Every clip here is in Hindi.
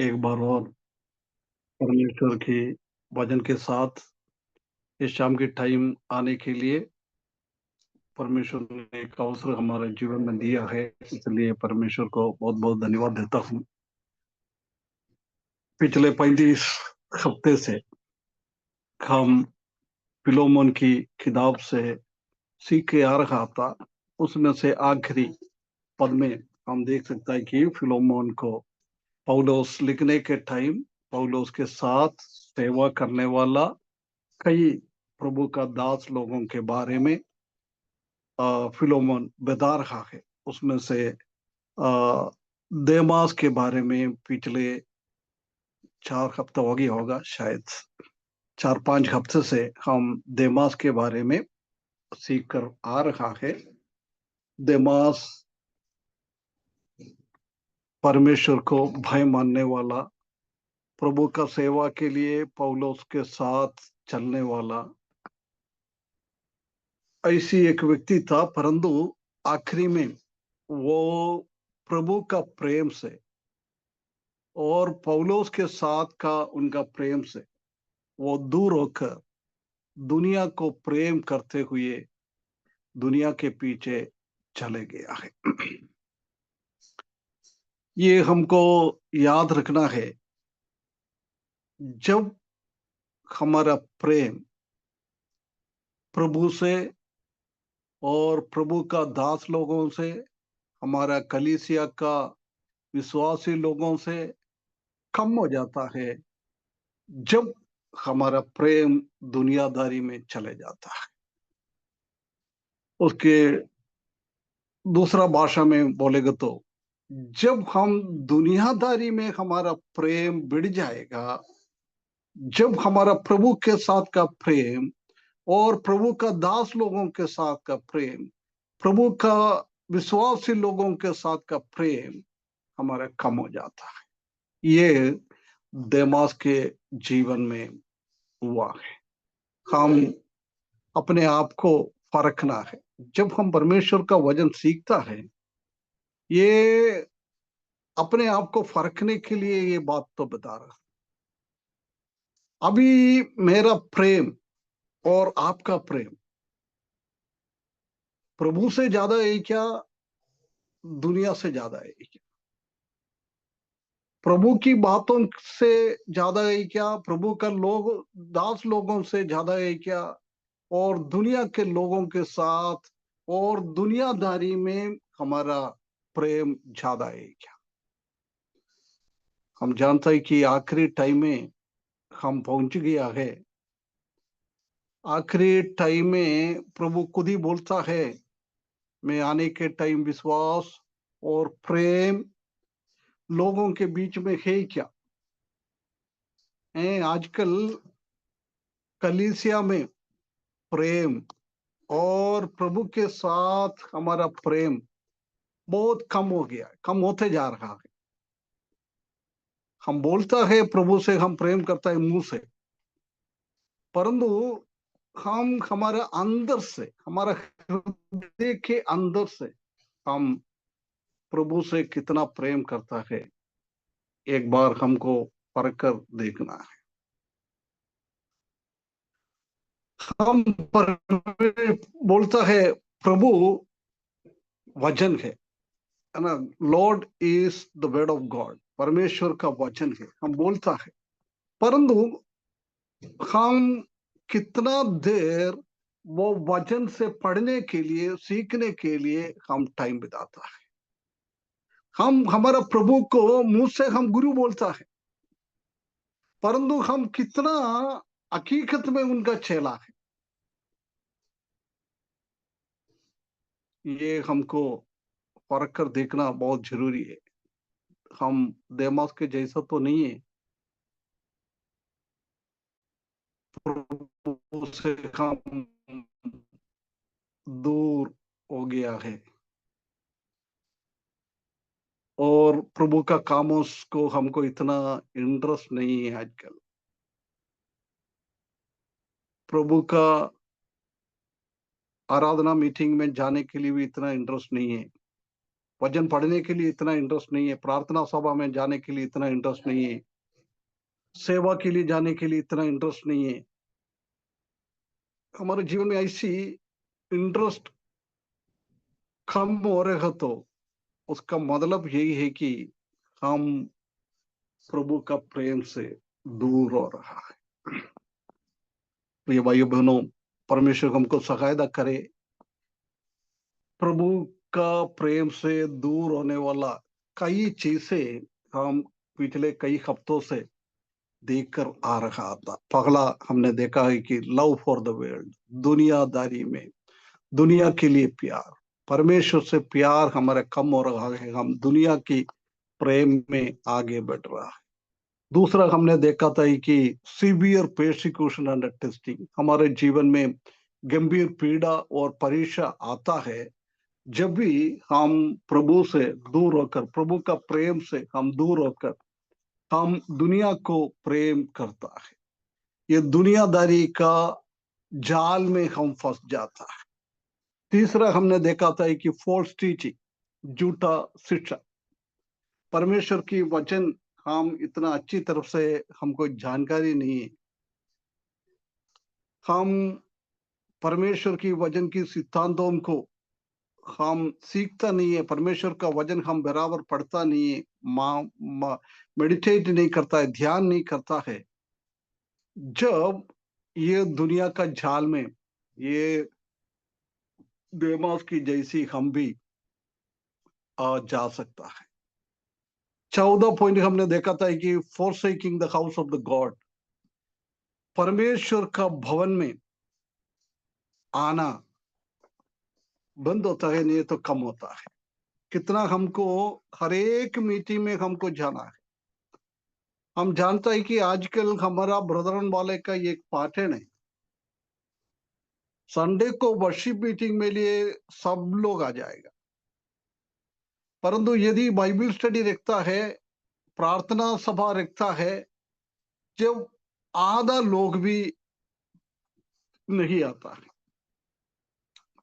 एक बार और परमेश्वर की वचन के साथ इस शाम की टाइम आने के लिए परमेश्वर ने एक अवसर हमारे जीवन में दिया है, इसलिए परमेश्वर को बहुत बहुत धन्यवाद देता हूँ। पिछले 35 हफ्ते से हम फिलोमोन की किताब से सीख के आ रहा था। उसमें से आखिरी पद में हम देख सकते हैं कि फिलोमोन को पौलुस लिखने के टाइम पौलुस के साथ सेवा करने वाला कई प्रभु का दास लोगों के बारे में फिलोमोन बता रहा है। उसमें से देमास के बारे में पिछले 4 हफ्ते हो गया होगा, शायद 4-5 हफ्ते से हम देमास के बारे में सीख कर आ रहा है। देमास परमेश्वर को भय मानने वाला, प्रभु का सेवा के लिए पौलुस के साथ चलने वाला ऐसी एक व्यक्ति था, परंतु आखिरी में वो प्रभु का प्रेम से और पौलुस के साथ का उनका प्रेम से वो दूर होकर दुनिया को प्रेम करते हुए दुनिया के पीछे चले गया है। ये हमको याद रखना है, जब हमारा प्रेम प्रभु से और प्रभु का दास लोगों से, हमारा कलीसिया का विश्वासी लोगों से कम हो जाता है, जब हमारा प्रेम दुनियादारी में चले जाता है। उसके दूसरा भाषा में बोलेगा तो जब हम दुनियादारी में हमारा प्रेम बढ़ जाएगा, जब हमारा प्रभु के साथ का प्रेम और प्रभु का दास लोगों के साथ का प्रेम, प्रभु का विश्वासी लोगों के साथ का प्रेम हमारा कम हो जाता है। ये देमास के जीवन में हुआ है। हम अपने आप को परखना है। जब हम परमेश्वर का वचन सीखता है, ये अपने आप को परखने के लिए ये बात तो बता रहा। अभी मेरा प्रेम और आपका प्रेम प्रभु से ज्यादा है क्या, दुनिया से ज्यादा है क्या? प्रभु की बातों से ज्यादा है क्या, प्रभु का लोग दास लोगों से ज्यादा है क्या, और दुनिया के लोगों के साथ और दुनियादारी में हमारा प्रेम ज्यादा है क्या? हम जानते हैं कि आखिरी टाइम में हम पहुंच गया है। आखिरी टाइम में प्रभु खुद ही बोलता है, मैं आने के टाइम विश्वास और प्रेम लोगों के बीच में है क्या? आजकल कलीसिया में प्रेम और प्रभु के साथ हमारा प्रेम बहुत कम हो गया है, कम होते जा रहा है। हम बोलता है प्रभु से हम प्रेम करता है मुंह से, परंतु हम हमारे अंदर से, हमारा हृदय के अंदर से हम प्रभु से कितना प्रेम करता है, एक बार हमको परख कर देखना है। हम बोलता है प्रभु वचन है ना, Lord is the word of God, परमेश्वर का वचन है, हम बोलता है, परंतु हम कितना देर वो वचन से पढ़ने के लिए, सीखने के लिए हम टाइम बिताता है। हम हमारा प्रभु को मुंह से हम गुरु बोलता है, परंतु हम कितना हकीकत में उनका चेला है, ये हमको परख कर देखना बहुत जरूरी है। हम देमास के जैसा तो नहीं है, प्रभु से हम दूर हो गया है और प्रभु का कामों को हमको इतना इंटरेस्ट नहीं है आजकल। प्रभु का आराधना मीटिंग में जाने के लिए भी इतना इंटरेस्ट नहीं है, वचन पढ़ने के लिए इतना इंटरेस्ट नहीं है, प्रार्थना सभा में जाने के लिए इतना इंटरेस्ट नहीं है, सेवा के लिए जाने के लिए इतना इंटरेस्ट नहीं है। हमारे जीवन में ऐसी इंटरेस्ट कम हो रहा तो उसका मतलब यही है कि हम प्रभु का प्रेम से दूर हो रहा है। प्रिय भाइयों बहनों, परमेश्वर हमको सहायता करे। प्रभु का प्रेम से दूर होने वाला कई चीजें हम पिछले कई हफ्तों से देखकर आ रहा था। पहला हमने देखा है कि लव फॉर द वर्ल्ड, दुनियादारी में दुनिया के लिए प्यार, परमेश्वर से प्यार हमारा कम हो रहा है, हम दुनिया की प्रेम में आगे बढ़ रहा है। दूसरा हमने देखा था कि सीवियर persecution एंड टेस्टिंग, हमारे जीवन में गंभीर पीड़ा और परीक्षा आता है जब भी हम प्रभु से दूर होकर, प्रभु का प्रेम से हम दूर होकर हम दुनिया को प्रेम करता है। ये दुनियादारी का जाल में हम फंस जाता है। तीसरा हमने देखा था कि फॉल्स टीचिंग, झूठा शिक्षा, परमेश्वर की वचन हम इतना अच्छी तरफ से हमको जानकारी नहीं है, हम परमेश्वर की वचन की सिद्धांतों को हम सीखता नहीं है, परमेश्वर का वचन हम बराबर पढ़ता नहीं है, मेडिटेट नहीं करता है, ध्यान नहीं करता है। जब ये दुनिया का जाल में ये देमास की जैसी हम भी जा सकता है। 14 पॉइंट हमने देखा था कि forsake the house of the God, परमेश्वर का भवन में आना बंद होता है, नहीं तो कम होता है। कितना हमको हर एक मीटिंग में हमको जाना है। हम जानता है कि आजकल हमारा ब्रदरन वाले का एक पैटर्न है, संडे को वर्शिप मीटिंग में लिए सब लोग आ जाएगा, परंतु यदि बाइबल स्टडी रखता है, प्रार्थना सभा रखता है, जब आधा लोग भी नहीं आता है।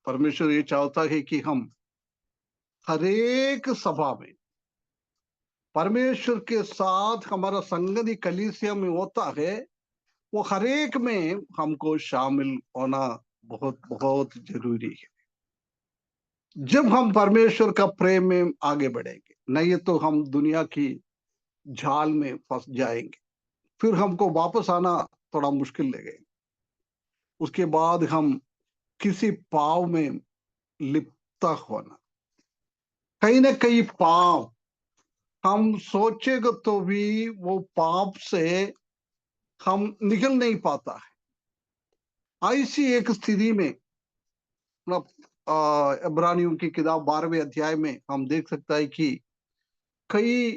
परमेश्वर ये चाहता है कि हम हर एक सभा में परमेश्वर के साथ हमारा संगति कलीसिया में होता है, वो हर एक में हमको शामिल होना बहुत बहुत जरूरी है। जब हम परमेश्वर का प्रेम में आगे बढ़ेंगे, नहीं तो हम दुनिया की जाल में फंस जाएंगे, फिर हमको वापस आना थोड़ा मुश्किल लगेगा। उसके बाद हम किसी पाव में लिप्त होना, कहीं ना कहीं पाप हम सोचेगा तो भी वो पाप से हम निकल नहीं पाता है। ऐसी एक स्थिति में इब्रानियों की किताब 12वें अध्याय में हम देख सकता है कि कई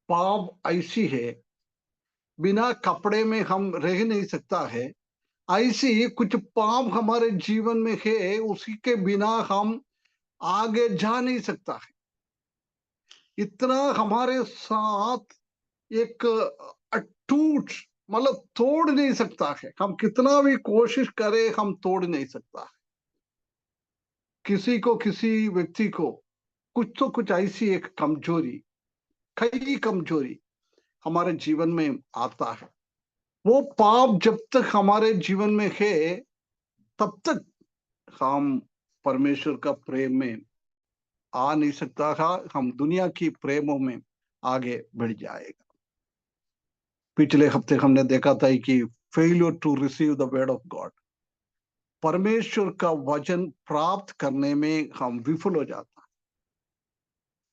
पाप ऐसी है, बिना कपड़े में हम रह नहीं सकता है। ऐसी कुछ पाप हमारे जीवन में है, उसी के बिना हम आगे जा नहीं सकता है। इतना हमारे साथ एक अटूट, मतलब तोड़ नहीं सकता है, हम कितना भी कोशिश करें हम तोड़ नहीं सकता है। किसी को, किसी व्यक्ति को कुछ तो कुछ ऐसी एक कमजोरी, कई कमजोरी हमारे जीवन में आता है। वो पाप जब तक हमारे जीवन में है तब तक हम परमेश्वर का प्रेम में आ नहीं सकता था, हम दुनिया की प्रेमों में आगे बढ़ जाएगा। पिछले हफ्ते हमने देखा था कि failure to receive the word of God, परमेश्वर का वचन प्राप्त करने में हम विफल हो जाता है।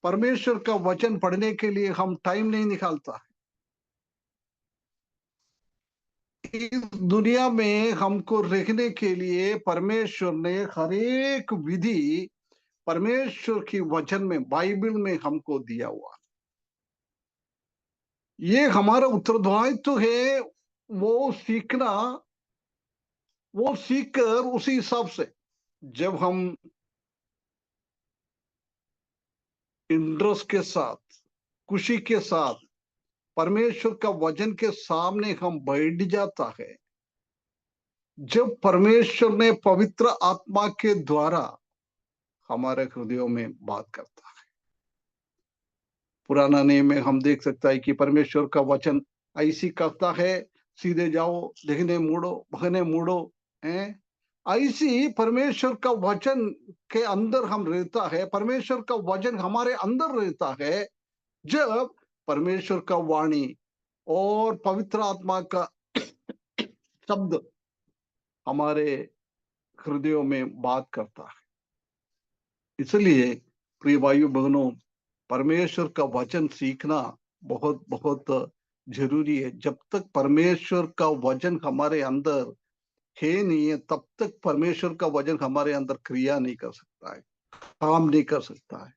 परमेश्वर का वचन पढ़ने के लिए हम टाइम नहीं निकालता। इस दुनिया में हमको रहने के लिए परमेश्वर ने हर एक विधि परमेश्वर की वचन में, बाइबल में हमको दिया हुआ। ये हमारा उत्तरदायित्व तो है वो सीखना, वो सीख कर उसी हिसाब से जब हम इंटरेस्ट के साथ, खुशी के साथ परमेश्वर का वचन के सामने हम बैठ जाता है, जब परमेश्वर ने पवित्र आत्मा के द्वारा हमारे हृदयों में बात करता है, पुराना नियम में हम देख सकता है कि परमेश्वर का वचन ऐसी कहता है, सीधे जाओ, देखने मुड़ो, भगने मुड़ो, हैं। ऐसी परमेश्वर का वचन के अंदर हम रहता है, परमेश्वर का वचन हमारे अंदर रहता है जब परमेश्वर का वाणी और पवित्र आत्मा का शब्द हमारे हृदयों में बात करता है। इसलिए प्रिय भाइयों बहनों, परमेश्वर का वचन सीखना बहुत बहुत जरूरी है। जब तक परमेश्वर का वचन हमारे अंदर है नहीं है, तब तक परमेश्वर का वचन हमारे अंदर क्रिया नहीं कर सकता है, काम नहीं कर सकता है।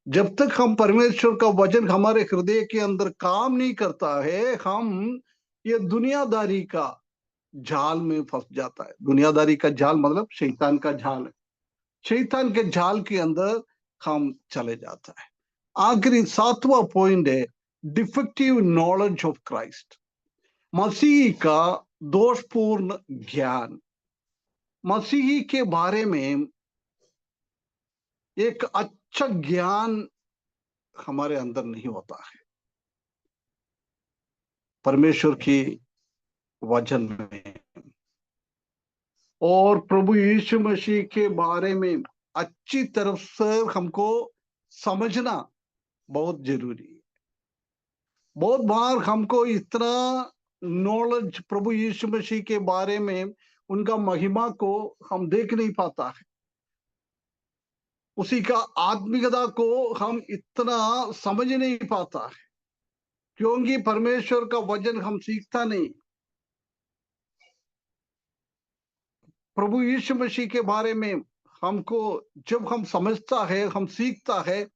जब तक हम परमेश्वर का वचन हमारे हृदय के अंदर काम नहीं करता है, हम ये दुनियादारी का जाल में फंस जाता है। दुनियादारी का जाल मतलब शैतान का जाल है। शैतान के जाल के अंदर हम चले जाता है। आखिरी 7वां पॉइंट है डिफेक्टिव नॉलेज ऑफ क्राइस्ट। मसीह का दोषपूर्ण ज्ञान। मसीह के बारे में एक अच्छा ज्ञान हमारे अंदर नहीं होता है। परमेश्वर की वचन में और प्रभु यीशु मसीह के बारे में अच्छी तरफ से हमको समझना बहुत जरूरी है। बहुत बार हमको इतना नॉलेज प्रभु यीशु मसीह के बारे में, उनका महिमा को हम देख नहीं पाता है, उसी का आत्मिकता को हम इतना समझ नहीं पाता है, क्योंकि परमेश्वर का वचन हम सीखता नहीं। प्रभु यीशु मसीह के बारे में हमको जब हम समझता है, हम सीखता है,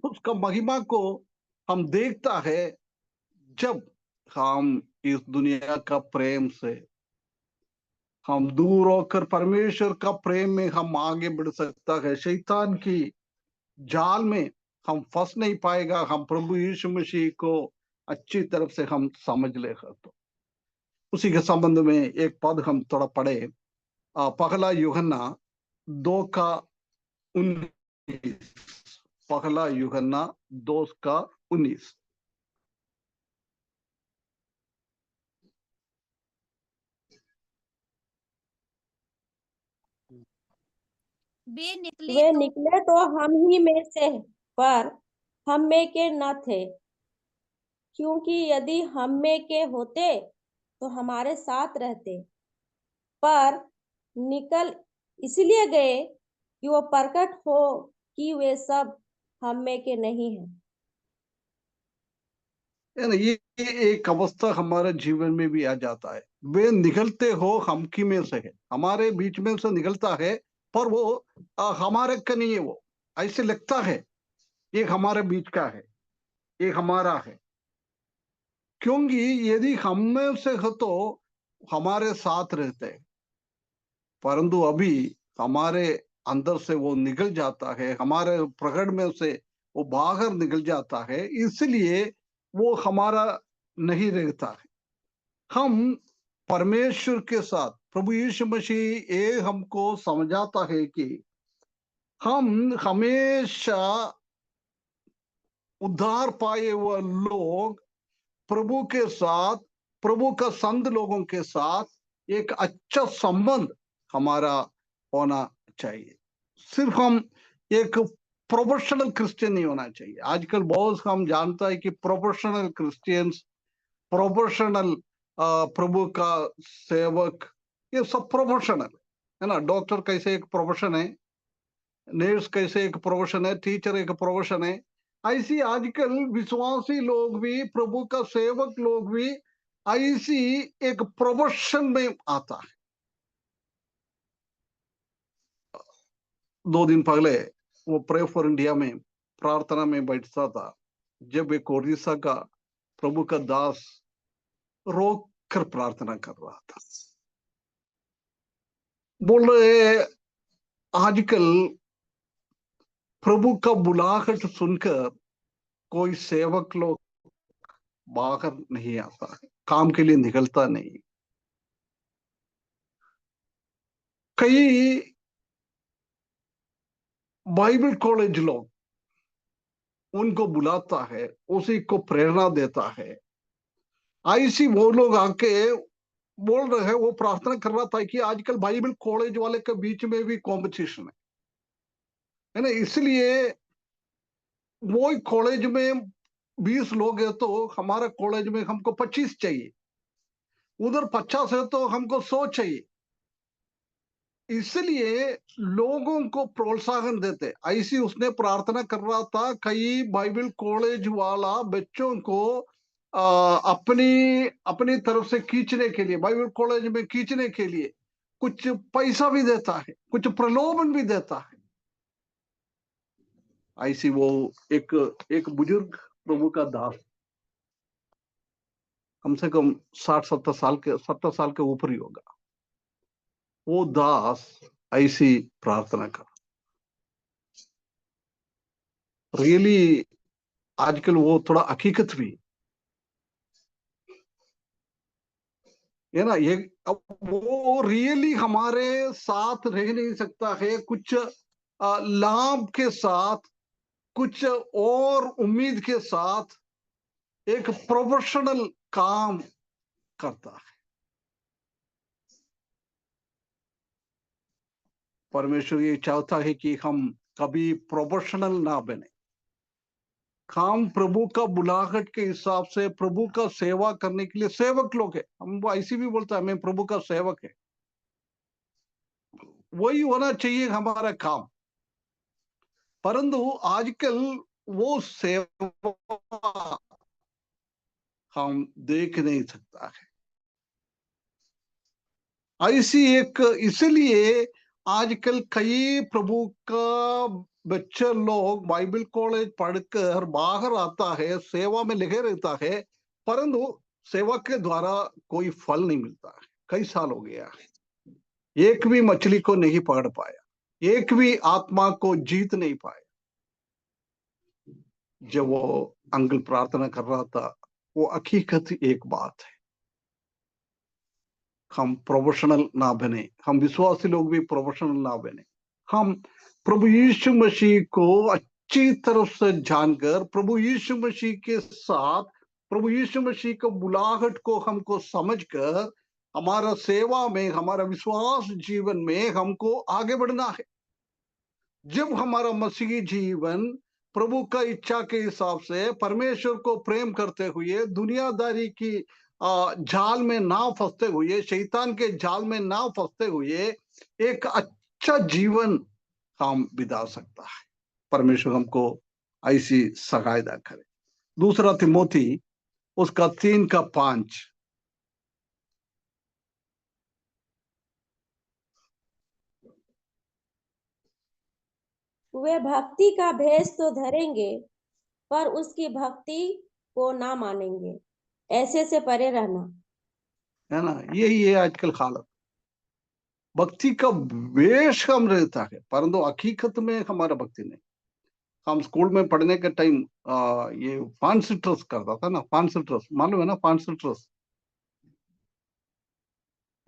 उसका महिमा को हम देखता है, जब हम इस दुनिया का प्रेम से हम दूर होकर परमेश्वर का प्रेम में हम आगे बढ़ सकता है। शैतान की जाल में हम फंस नहीं पाएगा, हम प्रभु यीशु मसीह को अच्छी तरफ से हम समझ लेगा। तो उसी के संबंध में एक पद हम थोड़ा पढ़े, पहला यूहन्ना 2:19। पहला यूहन्ना 2:19। वे निकले तो हम ही में से, पर हम में के न थे, क्योंकि यदि हम में के होते तो हमारे साथ रहते, पर निकल इसलिए गए कि वो प्रकट हो कि वे सब हम में के नहीं हैं। ये एक अवस्था हमारे जीवन में भी आ जाता है। वे निकलते हो हम की में से है, हमारे बीच में से निकलता है, पर वो हमारे का नहीं है। वो ऐसे लगता है ये हमारे बीच का है, ये हमारा है, क्योंकि यदि हम में से हो तो हमारे साथ रहते हैं, परंतु अभी हमारे अंदर से वो निकल जाता है, हमारे प्रकट में से वो बाहर निकल जाता है, इसलिए वो हमारा नहीं रहता है। हम परमेश्वर के साथ, प्रभु यीशु मसीह ये हमको समझाता है कि हम हमेशा उद्धार पाए हुए लोग प्रभु के साथ, प्रभु का संत लोगों के साथ एक अच्छा संबंध हमारा होना चाहिए। सिर्फ हम एक प्रोफेशनल क्रिश्चियन नहीं होना चाहिए। आजकल बहुत हम जानता है कि प्रोफेशनल क्रिश्चियंस, प्रोफेशनल प्रभु का सेवक, ये सब प्रोफेशनल है ना। डॉक्टर कैसे एक प्रोफेशन है, नर्स कैसे एक प्रोफेशन है, टीचर एक प्रोफेशन है, ऐसी आजकल विश्वासी लोग भी, प्रभु का सेवक लोग भी ऐसी एक प्रोफेशन में आता है। 2 दिन पहले वो प्रे फॉर इंडिया में प्रार्थना में बैठता था, जब एक ओडिशा का प्रभु का दास रोक कर प्रार्थना कर रहा था। बोल रहे आजकल प्रभु का बुलाहट सुनकर कोई सेवक लोग बाहर नहीं आता है, काम के लिए निकलता नहीं। कई बाइबल कॉलेज लोग उनको बुलाता है, उसी को प्रेरणा देता है। ऐसी वो लोग आके बोल रहे हैं, वो प्रार्थना कर रहा था कि आजकल बाइबल कॉलेज वाले के बीच में भी कंपटीशन है ना, इसलिए वो कॉलेज में 20 लोग हैं तो हमारा कॉलेज में हमको 25 चाहिए, उधर 50 है तो हमको 100 चाहिए। इसलिए लोगों को प्रोत्साहन देते, ऐसी उसने प्रार्थना कर रहा था। कई बाइबल कॉलेज वाला बच्चों को अपनी अपनी तरफ से खींचने के लिए, बाइबल कॉलेज में खींचने के लिए कुछ पैसा भी देता है, कुछ प्रलोभन भी देता है। ऐसी वो एक एक बुजुर्ग प्रभु का दास, कम से कम 70 साल के ऊपर ही होगा, वो दास ऐसी प्रार्थना कर रियली। आजकल वो थोड़ा हकीकत भी है ना, ये अब वो रियली हमारे साथ रह नहीं सकता है, कुछ लाभ के साथ, कुछ और उम्मीद के साथ एक प्रोफेशनल काम करता है। परमेश्वर ये चाहता है कि हम कभी प्रोफेशनल ना बने, काम प्रभु का बुलाहट के हिसाब से, प्रभु का सेवा करने के लिए सेवक लोग है हम, वो ऐसी भी बोलता है मैं प्रभु का सेवक है, वही होना चाहिए हमारा काम। परंतु आजकल वो सेवा हम देख नहीं सकता है ऐसी एक, इसलिए आजकल कई प्रभु का बच्चे लोग बाइबल कॉलेज पढ़कर बाहर आता है, सेवा में लगे रहता है, परंतु सेवा के द्वारा कोई फल नहीं मिलता है। कई साल हो गया, एक भी मछली को नहीं पकड़ पाया, एक भी आत्मा को जीत नहीं पाया। जब वो अंकल प्रार्थना कर रहा था, वो हकीकत एक बात है, हम प्रोफेशनल ना बने, हम विश्वासी लोग भी प्रोफेशनल ना बने, हम प्रभु यीशु मसीह को अच्छी तरह से जानकर, प्रभु यीशु मसीह के साथ, प्रभु यीशु मसीह को बुलाहट को हमको समझकर हमारा सेवा में, हमारा विश्वास जीवन में हमको आगे बढ़ना है। जब हमारा मसीही जीवन प्रभु का इच्छा के हिसाब से परमेश्वर को प्रेम करते हुए, दुनियादारी की जाल में ना फंसते हुए, शैतान के जाल में ना फंसते हुए एक अच्छा जीवन हम बिता सकता है। परमेश्वर हमको ऐसी सहायता करे। दूसरा तिमोथी उसका 3:5, वे भक्ति का भेष तो धरेंगे पर उसकी भक्ति को ना मानेंगे, ऐसे से परे रहना। है ना, यही है आजकल हालत। भक्ति का वेश हम रहता है, परंतु हकीकत में हमारा भक्ति नहीं। हम स्कूल में पढ़ने के टाइम ये फैंसी ड्रेस करता था ना, फैंसी ड्रेस मालूम है ना, फैंसी ड्रेस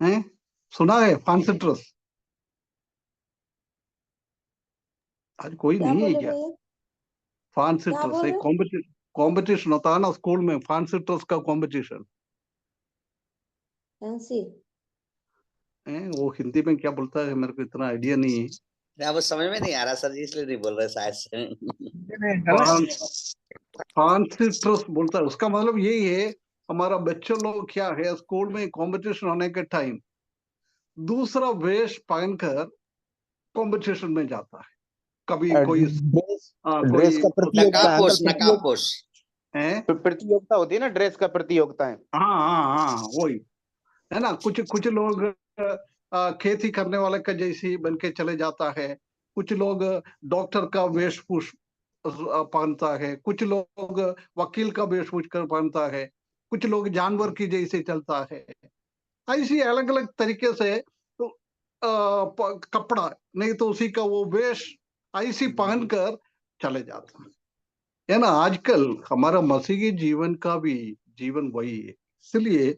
है, सुना है फैंसी ड्रेस? आज कोई क्या नहीं है बोले क्या? भैया? फैंसी क्या ड्रेस बोले? एक कॉम्पिटिशन होता है ना स्कूल में, फैंसी ड्रेस का कॉम्पिटिशन फैंसी? है। वो हिंदी में क्या बोलता है मेरे को इतना आइडिया नहीं है। अब समझ में नहीं आ रहा सर जी, इसलिए नहीं बोल रहे शायद से। फैंसी ड्रेस बोलता है, उसका मतलब यही है, हमारा बच्चों लोग क्या है, स्कूल में कंपटीशन होने के टाइम दूसरा वेश पहनकर कंपटीशन में जाता है। कभी कोई ड्रेस का प्रतियोगिता है, नकाबपोश नकाबपोश है, प्रतियोगिता होती है ना, ड्रेस का प्रतियोगिता है। हाँ वही है ना। कुछ कुछ लोग खेती करने वाले का जैसी बन के चले जाता है, कुछ लोग डॉक्टर का वेशभूष पहनता है, कुछ लोग वकील का वेशभूष कर पहनता है, कुछ लोग जानवर की जैसे चलता है। ऐसी अलग अलग तरीके से तो कपड़ा नहीं तो उसी का वो वेश ऐसी पहनकर चले जाता है ना। आजकल हमारा मसीही जीवन का भी जीवन वही है। इसलिए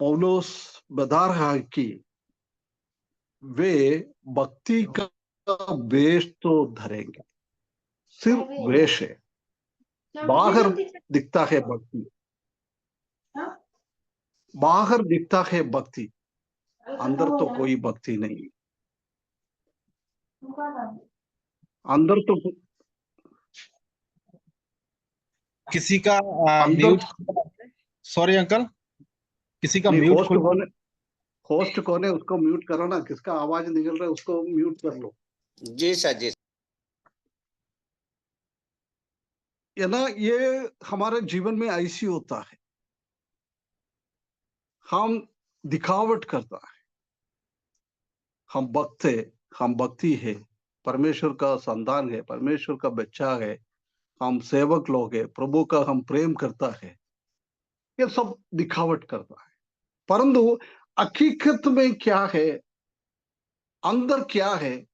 पौलुस बता रहा है कि वे भक्ति का वेश तो धरेंगे, सिर्फ वेश है, बाहर दिखता है भक्ति, बाहर दिखता है भक्ति, अंदर तो कोई भक्ति नहीं, अंदर तो किसी का अंदर म्यूट, सॉरी अंकल, किसी का नहीं। म्यूट होस्ट कौन है, होस्ट कौन है, उसको म्यूट करो ना, किसका आवाज निकल रहा है उसको म्यूट कर लो। जी सर, जी। ये ना, ये हमारे जीवन में ऐसी होता है, हम दिखावट करता है, हम भक्त है, हम भक्ति है, परमेश्वर का संतान है, परमेश्वर का बच्चा है, हम सेवक लोग है, प्रभु का हम प्रेम करता है, ये सब दिखावट करता है। परंतु हकीकत में क्या है, अंदर क्या है?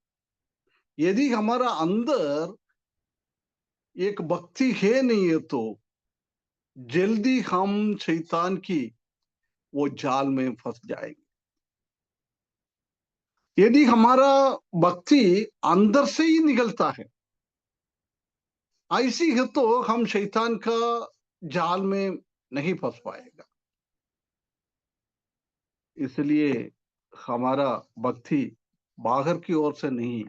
यदि हमारा अंदर एक भक्ति है नहीं है तो जल्दी हम शैतान की वो जाल में फंस जाएंगे। यदि हमारा भक्ति अंदर से ही निकलता है, ऐसी है तो हम शैतान का जाल में नहीं फंस पाएगा। इसलिए हमारा भक्ति बाहर की ओर से नहीं,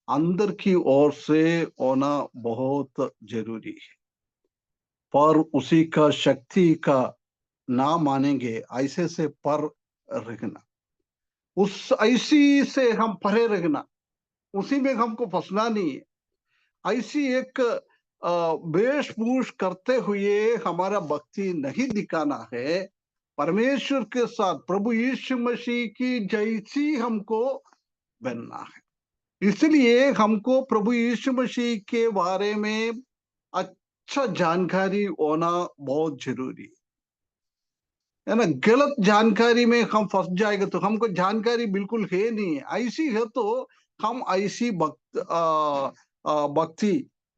अंदर की ओर से होना बहुत जरूरी है। पर उसी का शक्ति का ना मानेंगे, ऐसे से पर रहना, उस ऐसी से हम परे रहना, उसी में हमको फंसना नहीं है। ऐसी एक वेशभूष करते हुए हमारा भक्ति नहीं दिखाना है, परमेश्वर के साथ प्रभु यीशु मसीह की जैसी हमको बनना है। इसलिए हमको प्रभु यीशु मसीह के बारे में अच्छा जानकारी होना बहुत जरूरी है ना। गलत जानकारी में हम फंस जाएंगे तो हमको जानकारी बिल्कुल है नहीं है, ऐसी है तो हम ऐसी भक्ति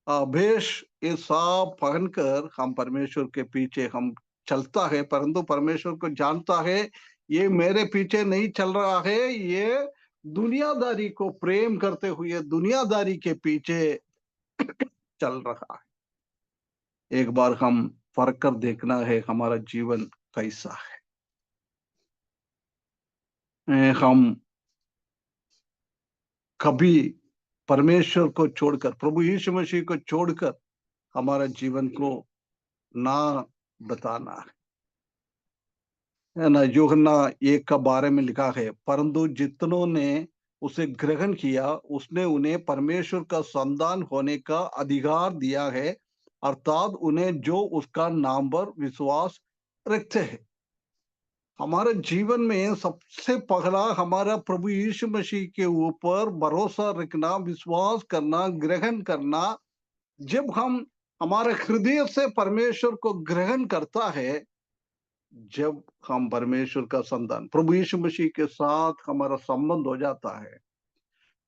भेष ये सब पहनकर हम परमेश्वर के पीछे हम चलता है, परंतु परमेश्वर को जानता है ये मेरे पीछे नहीं चल रहा है, ये दुनियादारी को प्रेम करते हुए दुनियादारी के पीछे चल रहा है। एक बार हम फर्क कर देखना है हमारा जीवन कैसा है। हम कभी परमेश्वर को छोड़कर, प्रभु यीशु मसीह को छोड़कर हमारा जीवन को ना बताना है ना। यूहन्ना 1 का बारे में लिखा है, परंतु जितनों ने उसे ग्रहण किया उसने उन्हें परमेश्वर का संतान होने का अधिकार दिया है, अर्थात उन्हें जो उसका नाम पर विश्वास रखते हैं। हमारे जीवन में सबसे पहला हमारा प्रभु यीशु मसीह के ऊपर भरोसा रखना, विश्वास करना, ग्रहण करना। जब हम हमारे हृदय से परमेश्वर को ग्रहण करता है, जब हम परमेश्वर का संतान प्रभु यीशु मसीह के साथ हमारा संबंध हो जाता है,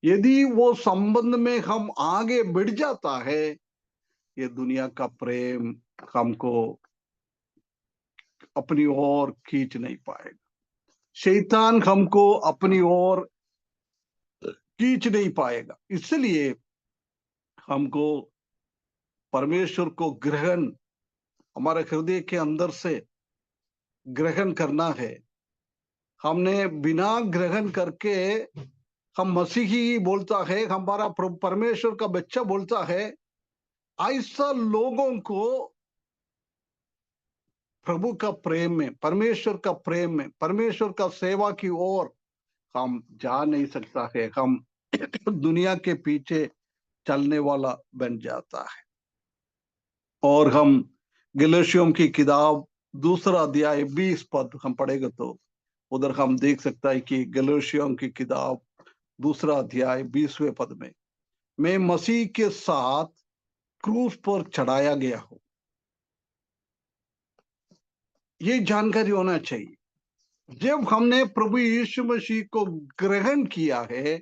यदि वो संबंध में हम आगे बढ़ जाता है, ये दुनिया का प्रेम हमको अपनी ओर खींच नहीं पाएगा, शैतान हमको अपनी ओर खींच नहीं पाएगा। इसलिए हमको परमेश्वर को ग्रहण हमारे हृदय के अंदर से ग्रहण करना है। हमने बिना ग्रहण करके हम मसीही बोलता है, हमारा परमेश्वर का बच्चा बोलता है, ऐसा लोगों को प्रभु का प्रेम में, परमेश्वर का प्रेम में, परमेश्वर का सेवा की ओर हम जा नहीं सकता है। हम दुनिया के पीछे चलने वाला बन जाता है। और हम गलातियों की किताब 2 अध्याय 20 पद हम पढ़ेगा तो उधर हम देख सकता है कि गलातियों की किताब 2 अध्याय 20वें पद में, मैं मसीह के साथ क्रूस पर चढ़ाया गया हूं। ये जानकारी होना चाहिए। जब हमने प्रभु यीशु मसीह को ग्रहण किया है,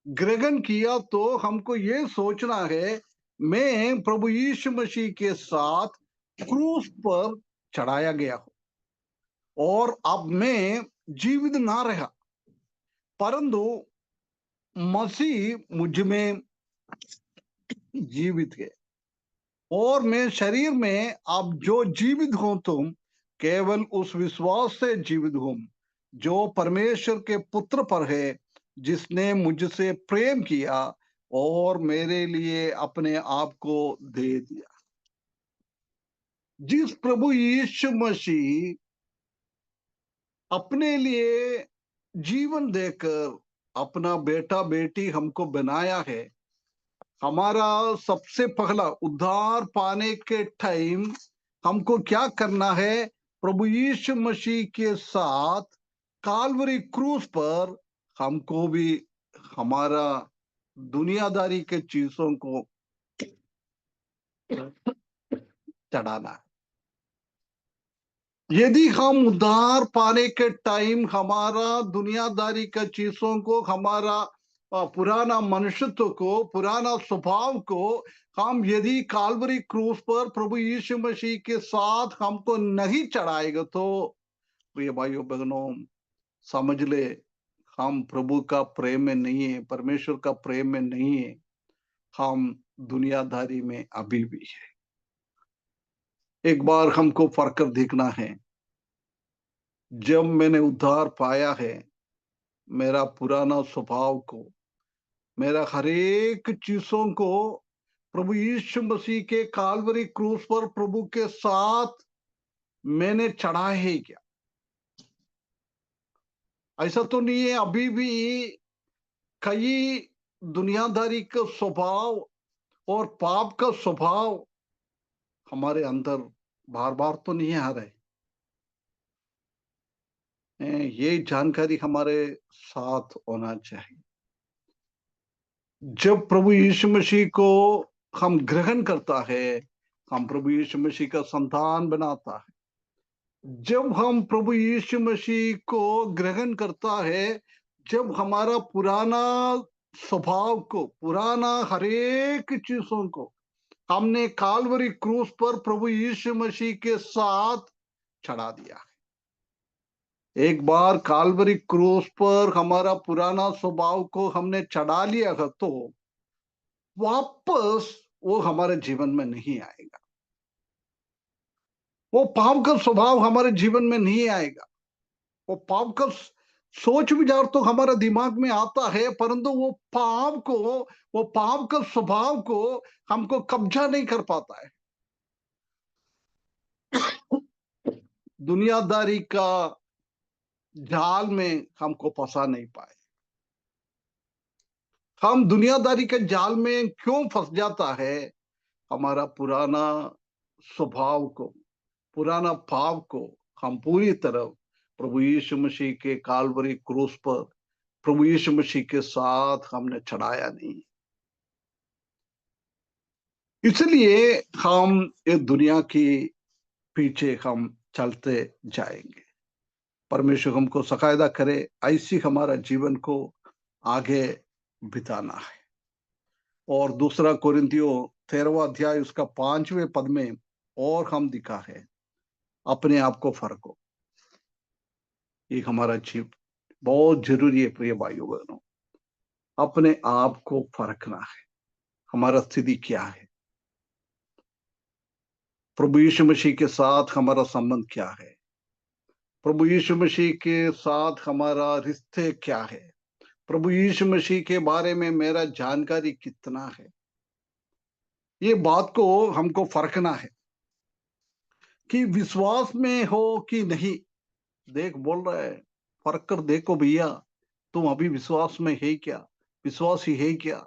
ग्रहण किया तो हमको ये सोचना है, मैं प्रभु यीशु मसीह के साथ क्रूस पर चढ़ाया गया हूं और अब मैं जीवित ना रहा, परंतु मसीह मुझ में जीवित है। और मैं शरीर में अब जो जीवित हूं तुम केवल उस विश्वास से जीवित हूं जो परमेश्वर के पुत्र पर है, जिसने मुझसे प्रेम किया और मेरे लिए अपने आप को दे दिया। जिस प्रभु यीशु मसीह अपने लिए जीवन देकर अपना बेटा बेटी हमको बनाया है, हमारा सबसे पहला उद्धार पाने के टाइम हमको क्या करना है? प्रभु यीशु मसीह के साथ काल्वरी क्रूस पर हमको भी हमारा दुनियादारी के चीजों को चढ़ाना है। यदि हम उद्धार पाने के टाइम हमारा दुनियादारी का चीजों को, हमारा पुराना मनुष्यत्व को, पुराना स्वभाव को हम यदि काल्वरी क्रूस पर प्रभु यीशु मसीह के साथ हमको नहीं चढ़ाएगा, तो प्रिय भाइयों बहनों समझ ले, हम प्रभु का प्रेम में नहीं है, परमेश्वर का प्रेम में नहीं है, हम दुनियादारी में अभी भी है। एक बार हमको फर्क कर देखना है। जब मैंने उद्धार पाया है, मेरा पुराना स्वभाव को, मेरा हर एक चीजों को प्रभु यीशु मसीह के काल्वरी क्रूस पर प्रभु के साथ मैंने चढ़ा है क्या? ऐसा तो नहीं है। अभी भी कई दुनियादारी का स्वभाव और पाप का स्वभाव हमारे अंदर बार बार तो नहीं आ रहे। ये जानकारी हमारे साथ होना चाहिए। जब प्रभु यीशु मसीह को हम ग्रहण करता है, हम प्रभु यीशु मसीह का संतान बनाता है। जब हम प्रभु यीशु मसीह को ग्रहण करता है, जब हमारा पुराना स्वभाव को, पुराना हरेक चीजों को हमने काल्वरी क्रूस पर प्रभु यीशु मसीह के साथ चढ़ा दिया है। एक बार काल्वरी क्रूस पर हमारा पुराना स्वभाव को हमने चढ़ा लिया है, तो वापस वो हमारे जीवन में नहीं आएगा। वो पाप का स्वभाव हमारे जीवन में नहीं आएगा। वो पाप का सोच विचार तो हमारे दिमाग में आता है, परंतु वो पाप का स्वभाव को हमको कब्जा नहीं कर पाता है। दुनियादारी का जाल में हमको फंसा नहीं पाए। हम दुनियादारी के जाल में क्यों फंस जाता है? हमारा पुराना स्वभाव को, पुराना पाप को हम पूरी तरह प्रभु यीशु मसीह के काल्वरी क्रूस पर प्रभु यीशु मसीह के साथ हमने चढ़ाया नहीं। इसलिए हम इस दुनिया की पीछे हम चलते जाएंगे। परमेश्वर हमको सकायदा करे, ऐसी हमारा जीवन को आगे बिताना है। और दूसरा कोरिन्थियों 13वां अध्याय उसका 5वें पद में और हम दिखा है, अपने आप को फरको। ये हमारा जीव बहुत जरूरी है प्रिय भाइयों बहनों। अपने आप को फरकना है, हमारा स्थिति क्या है, प्रभु यीशु मसीह के साथ हमारा संबंध क्या है, प्रभु यीशु मसीह के साथ हमारा रिश्ते क्या है, प्रभु यीशु मसीह के बारे में मेरा जानकारी कितना है। ये बात को हमको फरकना है कि विश्वास में हो कि नहीं। देख बोल रहा है, फर्क कर देखो भैया, तुम अभी विश्वास में है क्या, विश्वासी है क्या?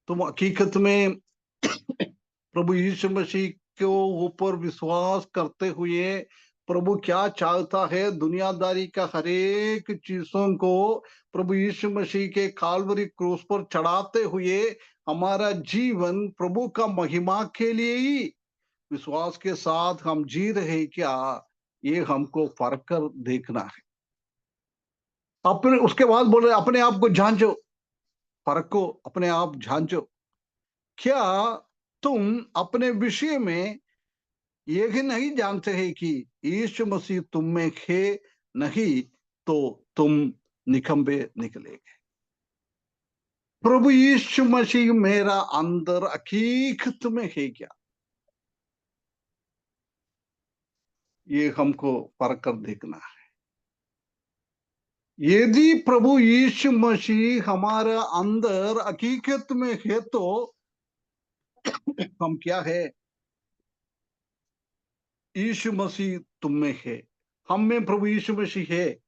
तुम हकीकत में प्रभु यीशु मसीह के ऊपर विश्वास करते हुए प्रभु क्या चाहता है, दुनियादारी का हरेक चीजों को प्रभु यीशु मसीह के काल्वरी क्रूस पर चढ़ाते हुए हमारा जीवन प्रभु का महिमा के लिए ही विश्वास के साथ हम जी रहे क्या? ये हमको फर्क कर देखना है। अपने उसके बाद बोल रहे अपने आप को जांचो, फर्क को अपने आप जांचो। क्या तुम अपने विषय में ये ही नहीं जानते हैं कि यीशु मसीह तुम में है? नहीं तो तुम निकम्बे निकलेंगे। प्रभु यीशु मसीह मेरा अंदर हकीकत में है क्या, ये हमको परख कर देखना है। यदि प्रभु यीशु मसीह हमारे अंदर हकीकत में है तो हम क्या है, यीशु मसीह तुम में है, हम में प्रभु यीशु मसीह है।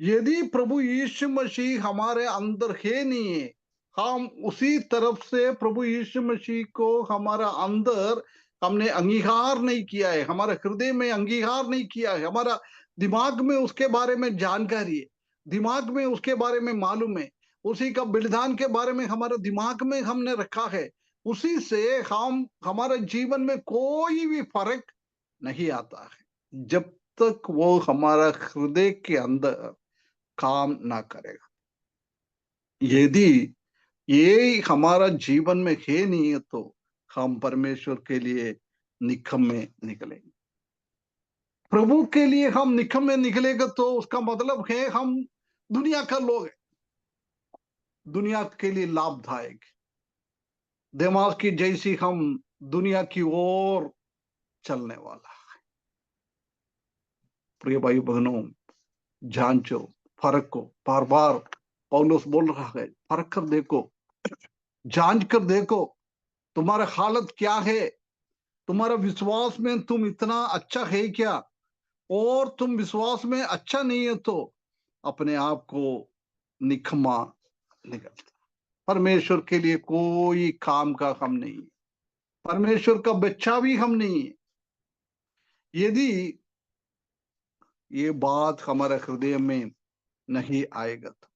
यदि प्रभु यीशु मसीह हमारे अंदर है नहीं है, हम उसी तरफ से प्रभु यीशु मसीह को हमारा अंदर हमने अंगीकार नहीं किया है, हमारे हृदय में अंगीकार नहीं किया है, हमारा दिमाग में उसके बारे में जानकारी है, दिमाग में उसके बारे में मालूम है, उसी का बलिदान के बारे में हमारे दिमाग में हमने रखा है, उसी से हम हमारे जीवन में कोई भी फर्क नहीं आता है जब तक वो हमारा हृदय के अंदर काम ना करेगा। यदि ये हमारा जीवन में है नहीं है तो हम परमेश्वर के लिए निकम्मे निकलेंगे। प्रभु के लिए हम निकम्मे निकलेगा तो उसका मतलब है हम दुनिया का लोग हैं, दुनिया के लिए लाभदायक, दिमाग की जैसी हम दुनिया की ओर चलने वाला है। प्रिय भाई बहनों, जांचो, फर्क को, बार बार पौलुस बोल रहा है, फर्क कर देखो, जांच कर देखो तुम्हारा हालत क्या है, तुम्हारा विश्वास में तुम इतना अच्छा है क्या, और तुम विश्वास में अच्छा नहीं है तो अपने आप को निकम्मा निकलता। परमेश्वर के लिए कोई काम का हम नहीं है, परमेश्वर का बच्चा भी हम नहीं है। यदि ये बात हमारे हृदय में नहीं आएगा तो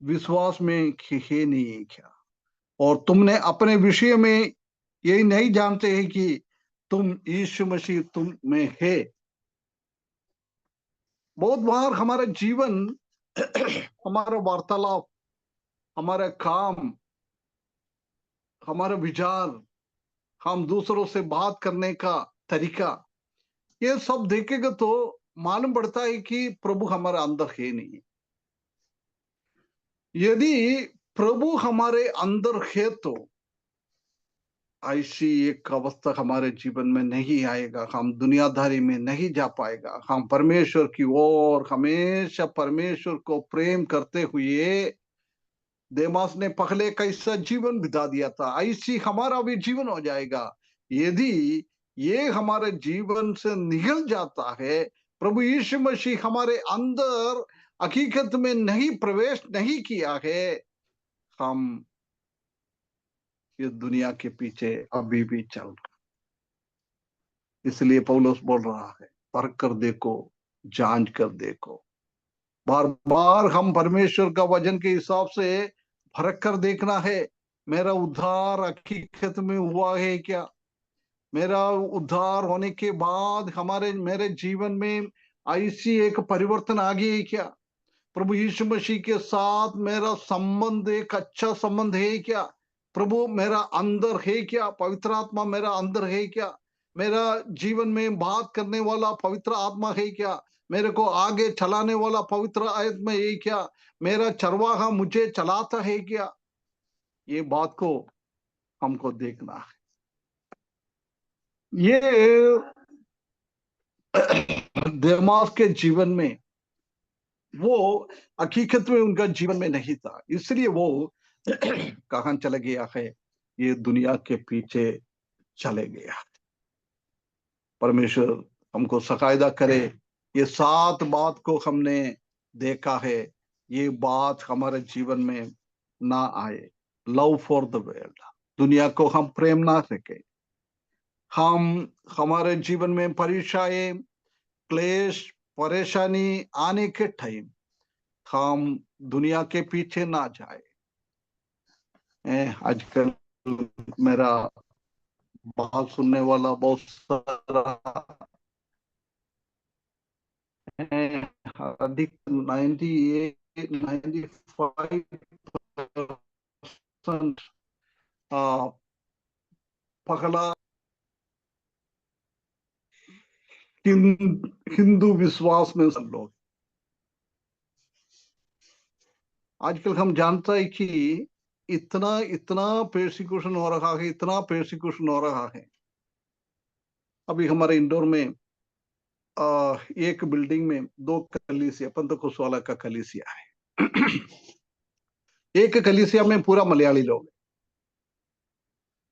विश्वास में है नहीं है क्या, और तुमने अपने विषय में यही नहीं जानते हैं कि तुम यीशु मसीह तुम में है। बहुत बार हमारा जीवन हमारा वार्तालाप, हमारा काम, हमारा विचार, हम दूसरों से बात करने का तरीका, ये सब देखेगा तो मालूम पड़ता है कि प्रभु हमारे अंदर है नहीं। यदि प्रभु हमारे अंदर है तो ऐसी एक अवस्था हमारे जीवन में नहीं आएगा, हम दुनियादारी में नहीं जा पाएगा, हम परमेश्वर की ओर हमेशा परमेश्वर को प्रेम करते हुए, देमास ने पहले कैसा जीवन बिता दिया था ऐसी हमारा भी जीवन हो जाएगा। यदि ये हमारे जीवन से निकल जाता है, प्रभु यीशु मसीह हमारे अंदर हकीकत में नहीं प्रवेश नहीं किया है, हम ये दुनिया के पीछे अभी भी चल रहे। इसलिए पौलुस बोल रहा है, परख कर देखो, जांच कर देखो। बार बार हम परमेश्वर का वचन के हिसाब से परख कर देखना है, मेरा उद्धार हकीकत में हुआ है क्या, मेरा उद्धार होने के बाद मेरे जीवन में ऐसी एक परिवर्तन आ गई है क्या, प्रभु यीशु मसीह के साथ मेरा संबंध एक अच्छा संबंध है क्या, प्रभु मेरा अंदर है क्या, पवित्र आत्मा मेरा अंदर है क्या, मेरा जीवन में बात करने वाला पवित्र आत्मा है क्या, मेरे को आगे चलाने वाला पवित्र आत्मा है क्या, मेरा चरवाहा मुझे चलाता है क्या, ये बात को हमको देखना है। ये देमास के जीवन में वो हकीकत में उनका जीवन में नहीं था, इसलिए वो कहां चले गया है, ये दुनिया के पीछे चले गया। परमेश्वर हमको सकायदा करे, ये 7 बात को हमने देखा है, ये बात हमारे जीवन में ना आए। लव फॉर द वर्ल्ड, दुनिया को हम प्रेम ना सके, हम हमारे जीवन में परीक्षाएं, क्लेश, परेशानी आने के टाइम हम दुनिया के पीछे ना जाए। आजकल मेरा बात सुनने वाला बहुत सारा है, अधिक 95% पगला हिंदू विश्वास में सब लोग। आजकल हम जानता है कि इतना इतना persecution हो रहा है, इतना persecution हो रहा है। अभी हमारे इंदौर में एक बिल्डिंग में 2 कलीसिया, पंतकोस वाला का कलीसिया है। एक कलीसिया में पूरा मलयाली लोग हैं,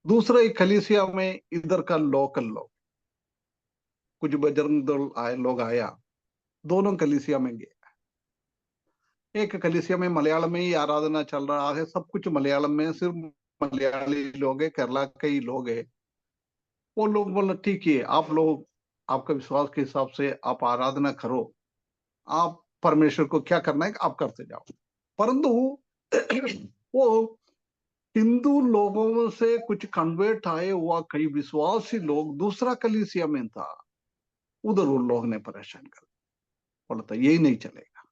दूसरा एक कलीसिया में इधर का लोकल लोग, कुछ बजरंग दल लोग आया, दोनों कलीसिया में गए। एक कलीसिया में मलयालम में ही आराधना चल रहा है, सब कुछ मलयालम में, सिर्फ मलयाली लोग है, केरला के ही लोग है। वो लोग बोला ठीक है, आप लोग आपका विश्वास के हिसाब से आप आराधना करो, आप परमेश्वर को क्या करना है आप करते जाओ। परंतु वो हिंदू लोगों से कुछ कन्वर्ट आए हुआ कई विश्वासी लोग दूसरा कलीसिया में था, उधर उन लोग ने परेशान कर बोला था यही नहीं चलेगा,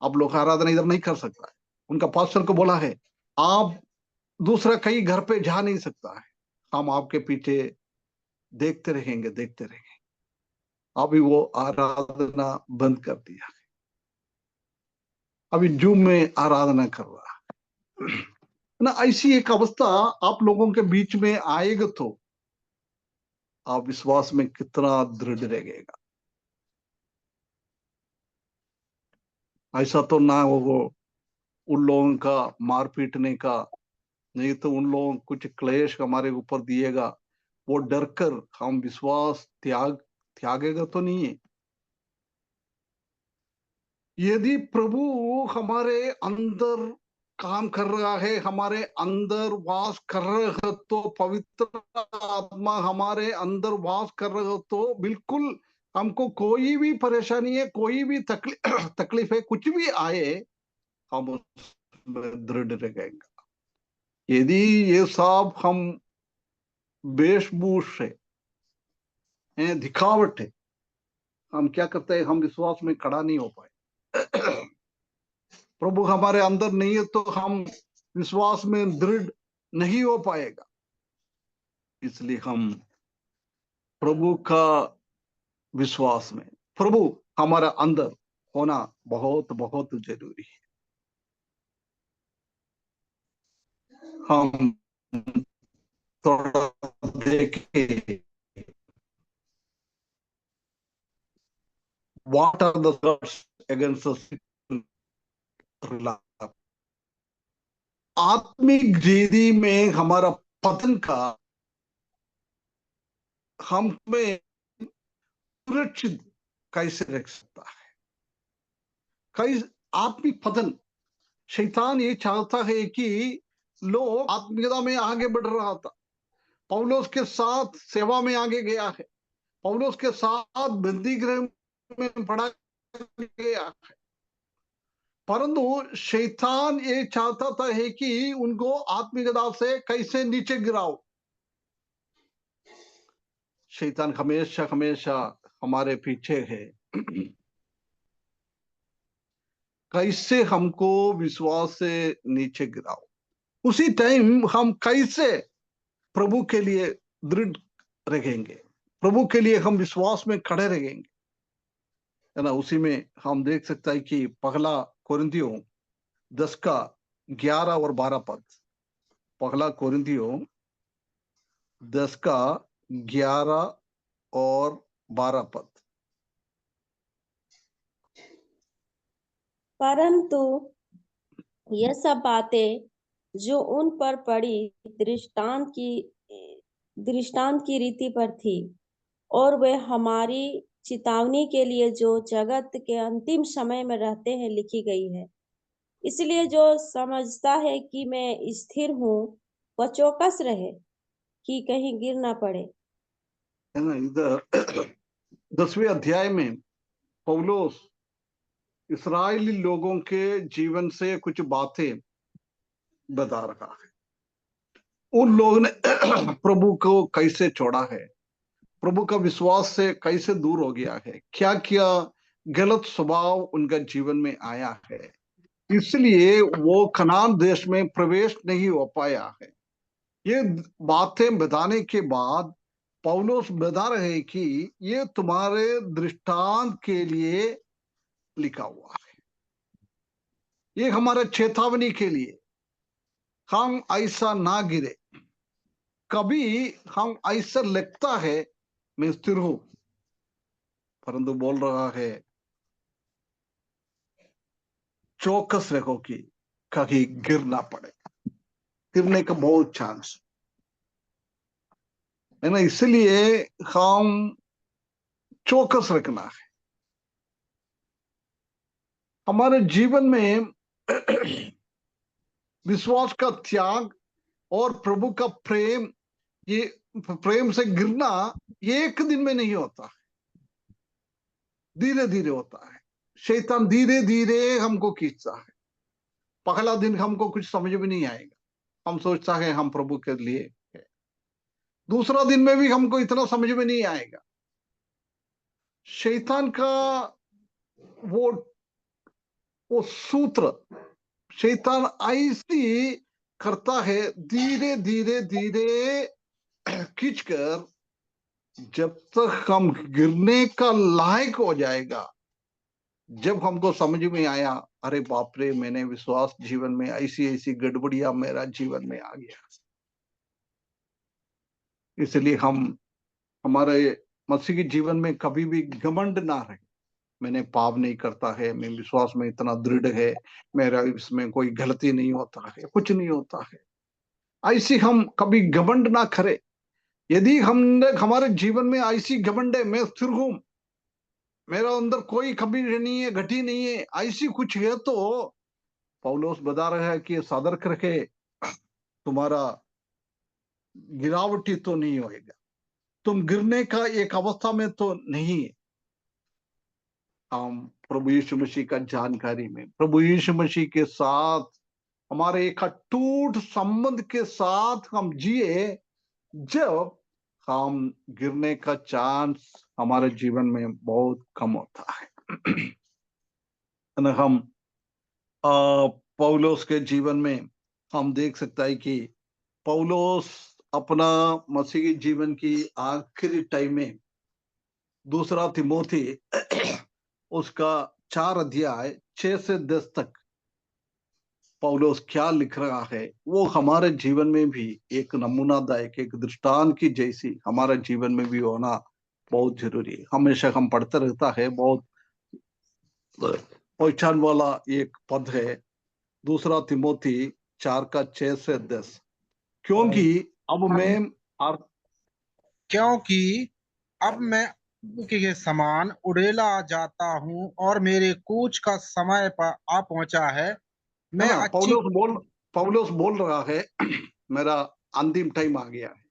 आप लोग आराधना इधर नहीं कर सकता है। उनका पास्टर को बोला है आप दूसरा कहीं घर पे जा नहीं सकता है, हम आपके पीछे देखते रहेंगे देखते रहेंगे। अभी वो आराधना बंद कर दिया, अभी जूम में आराधना कर रहा है ना। ऐसी एक अवस्था आप लोगों के बीच में आएगा तो आप विश्वास में कितना दृढ़ रहेगा। ऐसा तो ना हो उन लोगों का मार पीटने का, नहीं तो उन लोगों कुछ क्लेश हमारे ऊपर दिएगा, वो डर कर हम विश्वास त्यागेगा तो नहीं है। यदि प्रभु हमारे अंदर काम कर रहा है, हमारे अंदर वास कर रहा है, तो पवित्र आत्मा हमारे अंदर वास कर रहा है, तो बिल्कुल हमको कोई भी परेशानी है, कोई भी तकलीफ है, कुछ भी आए हम उसमें दृढ़ रहेंगे। यदि ये सब हम वेशभूष है, दिखावट है, हम क्या करते हैं, हम विश्वास में खड़ा नहीं हो पाए। प्रभु हमारे अंदर नहीं है तो हम विश्वास में दृढ़ नहीं हो पाएगा। इसलिए हम प्रभु का विश्वास में, प्रभु हमारा अंदर होना बहुत बहुत जरूरी है। हम थोड़ा देखें what are the threats against us। आत्मिक जीदी में हमारा पतन का हमें सुरक्षित कैसे रख सकता है। कई आत्मिक पतन, शैतान ये चाहता है कि लोग आत्मिकता में आगे बढ़ रहा था, पौलुस के साथ सेवा में आगे गया है, पौलुस के साथ बंदी गृह में पड़ा गया है, परंतु शैतान ये चाहता था है कि उनको आत्मिकता से कैसे नीचे गिराओ। शैतान हमेशा हमेशा हमारे पीछे है, कैसे हमको विश्वास से नीचे गिराओ। उसी टाइम हम कैसे प्रभु के लिए दृढ़ रहेंगे, प्रभु के लिए हम विश्वास में खड़े रहेंगे, है ना। उसी में हम देख सकते हैं कि पहला कोरिन्थियों 10 का 11 और 12 पद, पहला कोरिन्थियों 10 का 11 और 12 पद। परंतु यह सब बातें जो उन पर पड़ी दृष्टांत की रीति पर थी, और वे हमारी चेतावनी के लिए जो जगत के अंतिम समय में रहते हैं लिखी गई है। इसलिए जो समझता है कि मैं स्थिर हूँ वह चौकस रहे कि कहीं गिर ना पड़े। है ना, इधर 10वें अध्याय में पौलुस इस्राएली लोगों के जीवन से कुछ बातें बता रहा है। उन लोगों ने प्रभु को कैसे छोड़ा है, प्रभु का विश्वास से कैसे दूर हो गया है, क्या क्या गलत स्वभाव उनका जीवन में आया है, इसलिए वो कनान देश में प्रवेश नहीं हो पाया है। ये बातें बताने के बाद पौलुस बता रहे हैं कि ये तुम्हारे दृष्टांत के लिए लिखा हुआ है। ये हमारे चेतावनी के लिए हम ऐसा ना गिरे। कभी हम ऐसा लगता है मैं स्थिर हूं, परंतु बोल रहा है चौकस रहो कि कहीं गिर ना पड़े। गिरने का बहुत चांस है ना, इसलिए हम चौकस रखना है। हमारे जीवन में विश्वास का त्याग और प्रभु का प्रेम, ये प्रेम से गिरना ये एक दिन में नहीं होता है, धीरे धीरे होता है। शैतान धीरे धीरे हमको खींचता है। पहला दिन हमको कुछ समझ में नहीं आएगा, हम सोचता है हम प्रभु के लिए है। दूसरा दिन में भी हमको इतना समझ में नहीं आएगा। शैतान का वो सूत्र, शैतान ऐसी करता है, धीरे धीरे धीरे खींचकर जब तक हम गिरने का लायक हो जाएगा। जब हमको समझ में आया अरे बाप रे, मैंने विश्वास जीवन में ऐसी ऐसी गड़बड़ियां मेरा जीवन में आ गया। इसलिए हम हमारे मसीही जीवन में कभी भी घमंड ना रहे। मैंने पाप नहीं करता है, मैं विश्वास में इतना दृढ़ है, मेरा इसमें कोई गलती नहीं होता है, कुछ नहीं होता है, ऐसी हम कभी घमंड ना करें। यदि हमने हमारे जीवन में ऐसी घमंड है, मैं स्थिर हूं, मेरा अंदर कोई कभी नहीं है, घटी नहीं है, ऐसी कुछ है, तो पौलुस बता रहा है कि सतर्क रखे, तुम्हारा गिरावटी तो नहीं होएगा, तुम गिरने का एक अवस्था में तो नहीं है। हम प्रभु यीशु मसीह का जानकारी में, प्रभु यीशु मसीह के साथ हमारे एक अटूट संबंध के साथ हम जिए, जब हम गिरने का चांस हमारे जीवन में बहुत कम होता है। हम पौलुस के जीवन में हम देख सकता है कि पौलुस अपना मसीही जीवन की आखिरी टाइम में दूसरा तिमोथी उसका 4 अध्याय 6 से 10 तक पौलुस क्या लिख रहा है, वो हमारे जीवन में भी एक नमूनादायक, एक दृष्टांत की जैसी हमारे जीवन में भी होना बहुत जरूरी है। हमेशा हम पढ़ते रहता है, बहुत पहचान वाला एक पद है, दूसरा तिमोथी 4 का 6 से 10। क्योंकि अब मैं के समान उड़ेला जाता हूँ और मेरे कूच का समय पर आ पहुंचा है। मैं अच्छी पौलुस बोल रहा है मेरा अंतिम टाइम आ गया है,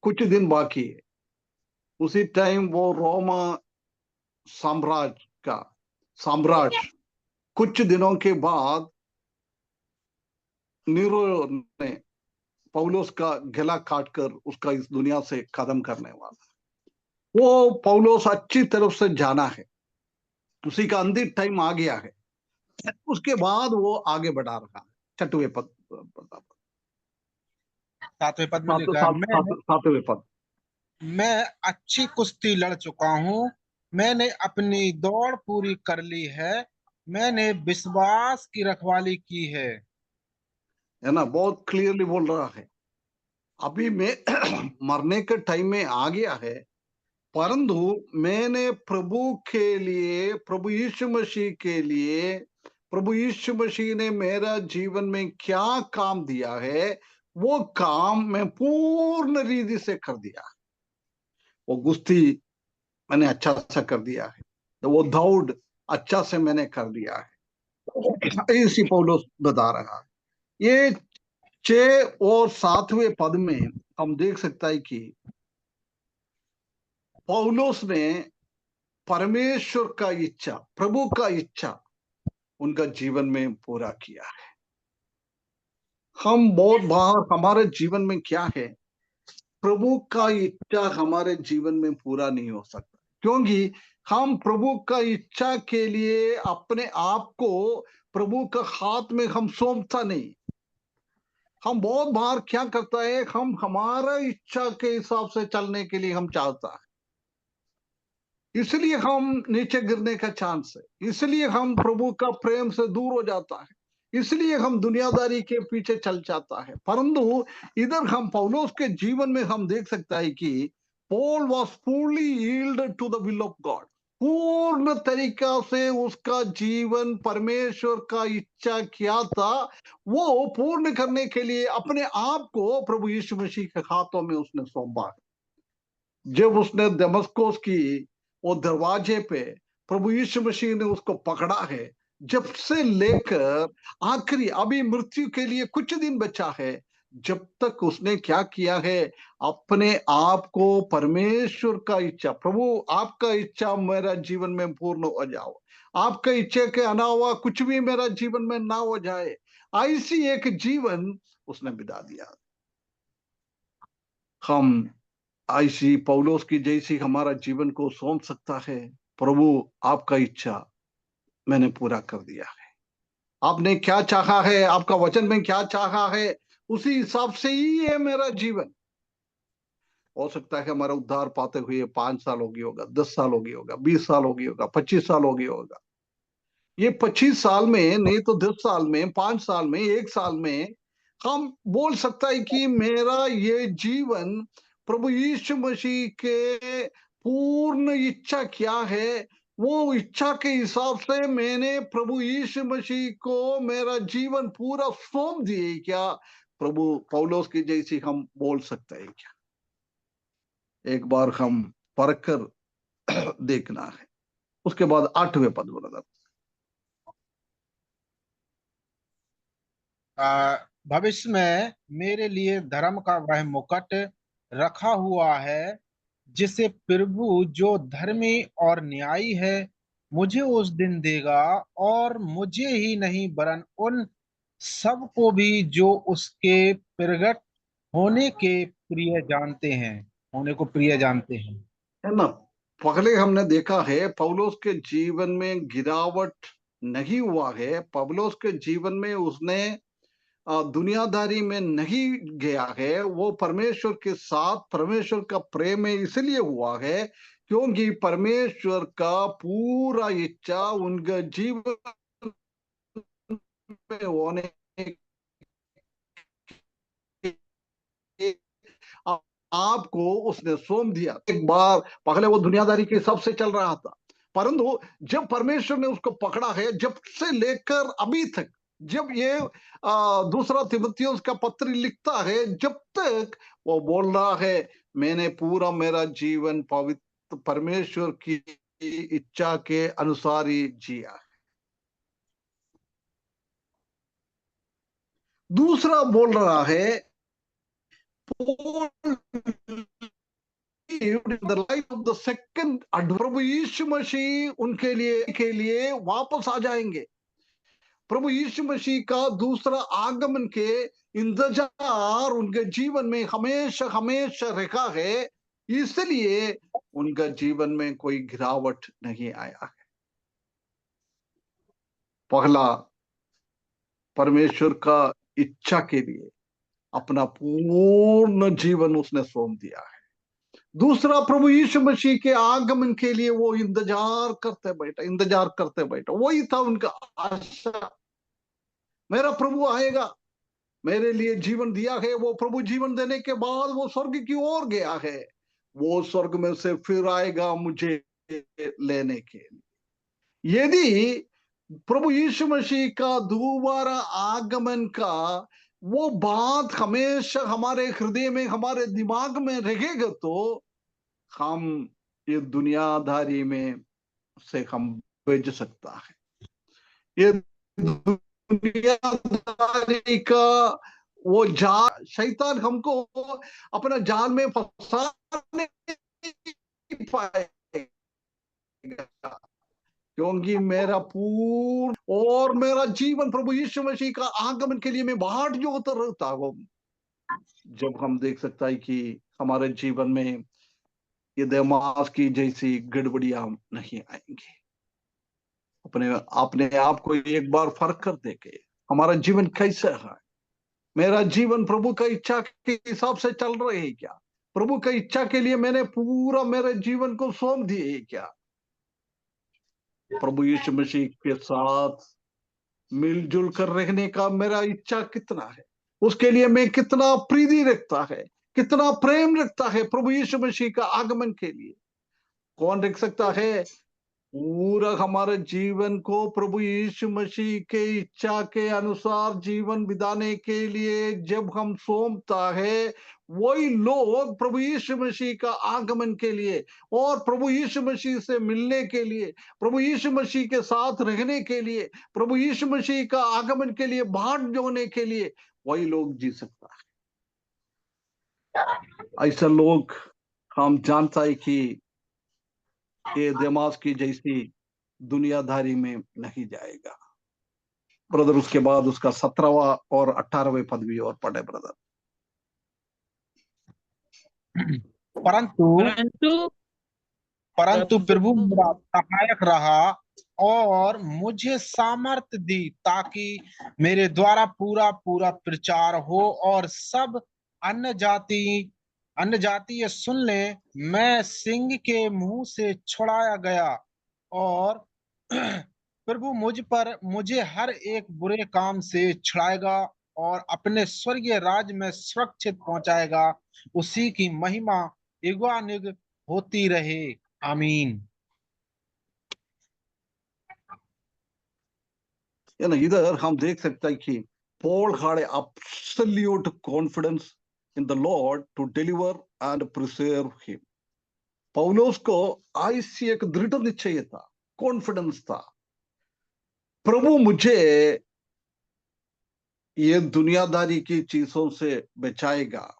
कुछ दिन बाकी है। उसी टाइम वो रोमा साम्राज्य कुछ दिनों के बाद नीरो ने पौलुस का गला काटकर उसका इस दुनिया से खत्म करने वाला। वो पौलुस अच्छी तरफ से जाना है, उसी का अंतिम टाइम आ गया है। उसके बाद वो आगे बढ़ा रहा है। 6वें पद, 7वें पद में लिखा है, 7वें पद, मैं अच्छी कुश्ती लड़ चुका हूँ, मैंने अपनी दौड़ पूरी कर ली है, मैंने विश्वास की रखवाली की है ना। बहुत क्लियरली बोल रहा है, अभी मैं मरने के टाइम में आ गया है, परंतु मैंने प्रभु के लिए, प्रभु यीशु मसीह के लिए, प्रभु यीशु मसीह ने मेरा जीवन में क्या काम दिया है, वो काम मैं पूर्ण रीति से कर दिया। वो कुश्ती मैंने अच्छा सा कर दिया है, तो वो दौड़ अच्छा से मैंने कर दिया है। इसी पौलुस बता रहा है। ये 6 और 7वें पद में हम देख सकता है कि पौलुस ने परमेश्वर का इच्छा, प्रभु का इच्छा उनका जीवन में पूरा किया है। हम बहुत बार हमारे जीवन में क्या है, प्रभु का इच्छा हमारे जीवन में पूरा नहीं हो सकता, क्योंकि हम प्रभु का इच्छा के लिए अपने आप को प्रभु का हाथ में हम सौंपता नहीं। हम बहुत बार क्या करता है, हम हमारा इच्छा के हिसाब से चलने के लिए हम चाहता है। इसलिए हम नीचे गिरने का चांस है, इसलिए हम प्रभु का प्रेम से दूर हो जाता है, इसलिए हम दुनियादारी के पीछे चल जाता है। परंतु इधर हम पौलुस के जीवन में हम देख सकता है कि Paul was fully yield to the will of God. पूर्ण तरीका से उसका जीवन परमेश्वर का इच्छा क्या था वो पूर्ण करने के लिए अपने आप को प्रभु यीशु मसीह के हाथों में उसने सौंपा। जब उसने दमस्कुस की वो दरवाजे पे प्रभु यीशु मसीह ने उसको पकड़ा है, जब से लेकर आखिरी अभी मृत्यु के लिए कुछ दिन बचा है, जब तक उसने क्या किया है, अपने आप को परमेश्वर का इच्छा, प्रभु आपका इच्छा मेरा जीवन में पूर्ण हो जाओ, आपका इच्छा के अलावा कुछ भी मेरा जीवन में ना हो जाए, ऐसी एक जीवन उसने बिता दिया। हम ऐसी पौलुस की जैसी हमारा जीवन को सौंप सकता है, प्रभु आपका इच्छा मैंने पूरा कर दिया है, आपने क्या चाहा है, आपका वचन में क्या चाहा है, उसी हिसाब से ही है मेरा जीवन। हो सकता है हमारा उद्धार पाते हुए 5 साल हो गया होगा, 10 साल हो गया होगा, 20 साल हो गया होगा, 25 साल हो गया होगा। ये 25 साल में नहीं तो 10 साल में, 5 साल में, 1 साल में हम बोल सकता है कि मेरा ये जीवन प्रभु यीशु मसीह के पूर्ण इच्छा क्या है, वो इच्छा के हिसाब से मैंने प्रभु यीशु मसीह को मेरा जीवन पूरा सौंप दिए क्या, प्रभु पौलुस की जैसी हम बोल सकते हैं क्या? एक बार हम परख कर देखना है। उसके बाद 8वें पद ब्रदर। भविष्य में मेरे लिए धर्म का वह मुकुट रखा हुआ है जिसे प्रभु जो धर्मी और न्यायी है मुझे उस दिन देगा, और मुझे ही नहीं वरन उन सबको भी जो उसके प्रगट होने के प्रिय जानते हैं, होने को प्रिय जानते हैं। है ना, पहले हमने देखा है पौलुस के जीवन में गिरावट नहीं हुआ है, पौलुस के जीवन में उसने दुनियादारी में नहीं गया है, वो परमेश्वर के साथ परमेश्वर का प्रेम में इसलिए हुआ है क्योंकि परमेश्वर का पूरा इच्छा उनके जीवन में होने आपको उसने सौंप दिया। एक बार पहले वो दुनियादारी के हिसाब से चल रहा था, परंतु जब परमेश्वर ने उसको पकड़ा है, जब से लेकर अभी तक, जब ये दूसरा तीमुथियुस का पत्र लिखता है, जब तक वो बोल रहा है मैंने पूरा मेरा जीवन पवित्र परमेश्वर की इच्छा के अनुसार ही जिया है। दूसरा बोल रहा है the life of the second प्रभु यीशु मसीह उनके लिए वापस आ जाएंगे। प्रभु यीशु मसीह का दूसरा आगमन के इंतजार उनके जीवन में हमेशा हमेशा रखा है, इसलिए उनका जीवन में कोई गिरावट नहीं आया है। पहला परमेश्वर का इच्छा के लिए अपना पूर्ण जीवन उसने सौंप दिया है। दूसरा प्रभु यीशु मसीह के आगमन के लिए वो इंतजार करते बैठा, वही था उनका आशा, मेरा प्रभु आएगा, मेरे लिए जीवन दिया है, वो प्रभु जीवन देने के बाद वो स्वर्ग की ओर गया है, वो स्वर्ग में से फिर आएगा मुझे लेने के लिए। यदि प्रभु यीशु मसीह का दोबारा आगमन का वो बात हमेशा हमारे हृदय में हमारे दिमाग में रहेगा तो हम ये दुनियादारी में से हम बच सकता है। ये दुनियादारी का वो जाल, शैतान हमको अपना जाल में फंसा नहीं पाएगा, क्योंकि मेरा पूर्ण और मेरा जीवन प्रभु यीशु मसीह का आगमन के लिए मैं बाट जोता रहता हूं। जब हम देख सकता है कि हमारे जीवन में ये देमास की जैसी गड़बड़ियां नहीं आएंगी। अपने आप को एक बार फर्क कर देखे, हमारा जीवन कैसा है, मेरा जीवन प्रभु का इच्छा के हिसाब से चल रहे है क्या, प्रभु का इच्छा के लिए मैंने पूरा मेरे जीवन को सौंप दिए क्या, प्रभु यीशु मसीह के साथ मिलजुल कर रहने का मेरा इच्छा कितना है, उसके लिए मैं कितना प्रीति रखता है, कितना प्रेम रखता है प्रभु यीशु मसीह का आगमन के लिए। कौन रख सकता है? पूरा हमारे जीवन को प्रभु यीशु मसीह के इच्छा के अनुसार जीवन बिताने के लिए जब हम सौंपता है, वही लोग प्रभु यीशु मसीह का आगमन के लिए और प्रभु यीशु मसीह से मिलने के लिए, प्रभु यीशु मसीह के साथ रहने के लिए, प्रभु यीशु मसीह का आगमन के लिए बाट जोड़ने के लिए वही लोग जी सकता है। ऐसा लोग हम जानता है कि ये दमास की जैसी दुनियादारी में नहीं जाएगा। ब्रदर उसके बाद उसका 17वां और 18वें पद भी और पढ़े ब्रदर। परंतु प्रभु मेरा सहायक रहा और मुझे सामर्थ दी, ताकि मेरे द्वारा पूरा पूरा प्रचार हो और सब अन्य जाति ये सुन ले। मैं सिंह के मुंह से छुड़ाया गया और प्रभु मुझे हर एक बुरे काम से छुड़ाएगा और अपने स्वर्गीय राज में सुरक्षित पहुंचाएगा। उसी की महिमा युगानुग होती रहे। आमीन। इधर हम देख सकते हैं कि Paul had absolute confidence in the Lord to deliver and preserve him. Paul को ऐसी एक दृढ़ निश्चय था, कॉन्फिडेंस था, प्रभु मुझे ये दुनियादारी की चीजों से बचाएगा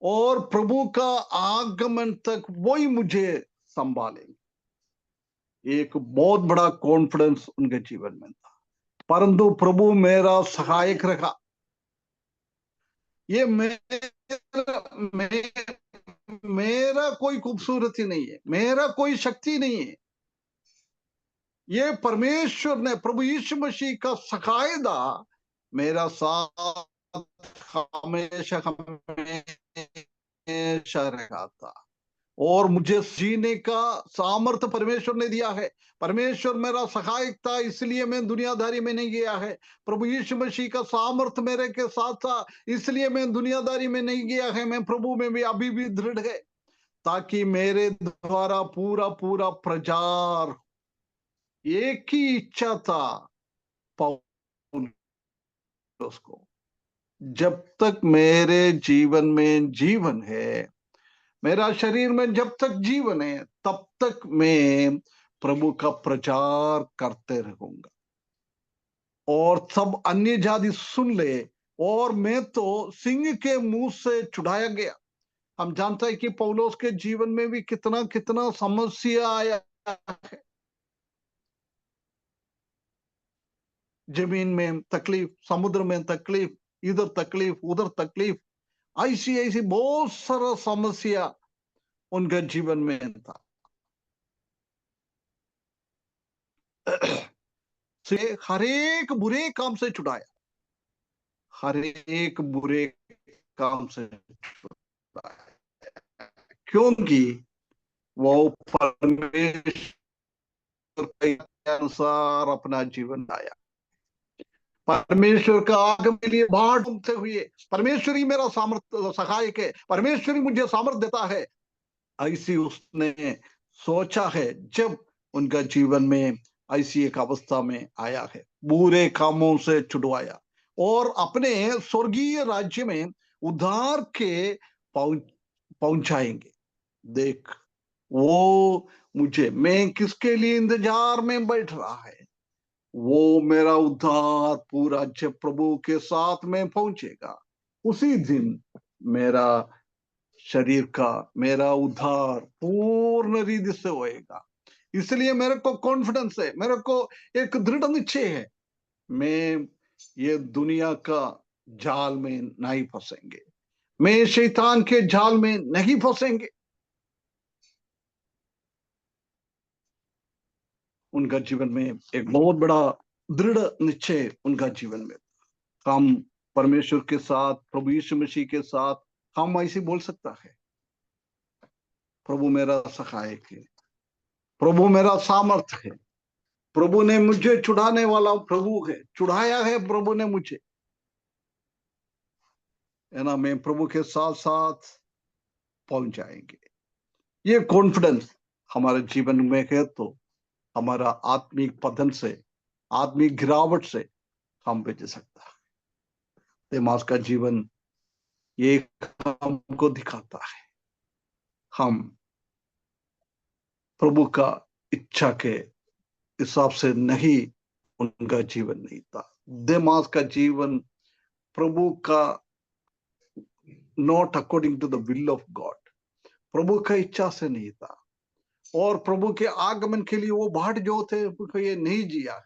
और प्रभु का आगमन तक वही मुझे संभालेंगे। एक बहुत बड़ा कॉन्फिडेंस उनके जीवन में था। परंतु प्रभु मेरा सहायक रहा। ये मेरा कोई खूबसूरती नहीं है, मेरा कोई शक्ति नहीं है, ये परमेश्वर ने, प्रभु यीशु मसीह का सहायता मेरा साथ हमेशा हमेशा रहा था और मुझे जीने का सामर्थ्य परमेश्वर ने दिया है। परमेश्वर मेरा सहायक था, इसलिए मैं दुनियादारी में नहीं गया है। प्रभु यीशु मसीह का सामर्थ्य मेरे के साथ था, इसलिए मैं दुनियादारी में नहीं गया है। मैं प्रभु में भी अभी भी दृढ़ है, ताकि मेरे द्वारा पूरा पूरा प्रचार। एक ही इच्छा था पौलुस को, जब तक मेरे जीवन में जीवन है, मेरा शरीर में जब तक जीवन है, तब तक मैं प्रभु का प्रचार करते रहूंगा और सब अन्य जाति सुन ले। और मैं तो सिंह के मुंह से छुड़ाया गया। हम जानते हैं कि पौलुस के जीवन में भी कितना कितना समस्या आया है। जमीन में तकलीफ, समुद्र में तकलीफ, इधर तकलीफ, उधर तकलीफ, ऐसी ऐसी बहुत सारा समस्या उनके जीवन में था। से हर एक बुरे काम से छुड़ाया, हर एक बुरे काम से छुड़ाया, क्योंकि वो परमेश्वर के अनुसार अपना जीवन लाया। परमेश्वर का आगमन के लिए बाट घूमते हुए, परमेश्वर ही मेरा सामर्थ्य सहायक है, परमेश्वर ही मुझे सामर्थ्य देता है, ऐसी उसने सोचा है जब उनका जीवन में ऐसी एक अवस्था में आया है। बुरे कामों से छुड़वाया और अपने स्वर्गीय राज्य में उद्धार के पहुंचाएंगे। देख, वो मुझे, मैं किसके लिए इंतजार में बैठ रहा है, वो मेरा उद्धार पूरा जब प्रभु के साथ में पहुंचेगा, उसी दिन मेरा शरीर का, मेरा उद्धार पूर्ण रीति से होएगा। इसलिए मेरे को कॉन्फिडेंस है, मेरे को एक दृढ़ निश्चय है, मैं ये दुनिया का जाल में नहीं फंसेंगे, मैं शैतान के जाल में नहीं फंसेंगे। उनका जीवन में एक बहुत बड़ा दृढ़ निश्चय उनका जीवन में। हम परमेश्वर के साथ, प्रभु यीशु मसीह के साथ हम ऐसे बोल सकता है, प्रभु मेरा सहायक है, प्रभु मेरा सामर्थ्य है, प्रभु ने मुझे छुड़ाने वाला प्रभु है, छुड़ाया है प्रभु ने मुझे, है ना। मैं प्रभु के साथ साथ पहुंच जाएंगे। ये कॉन्फिडेंस हमारे जीवन में है तो हमारा आत्मिक पतन से, आत्मिक गिरावट से हम बच सकता है। देमास का जीवन ये हमको दिखाता है, हम प्रभु का इच्छा के हिसाब से नहीं, उनका जीवन नहीं था। देमास का जीवन प्रभु का not according to the will of God, प्रभु का इच्छा से नहीं था। और प्रभु के आगमन के लिए वो बाट जो थे ये नहीं जिया है।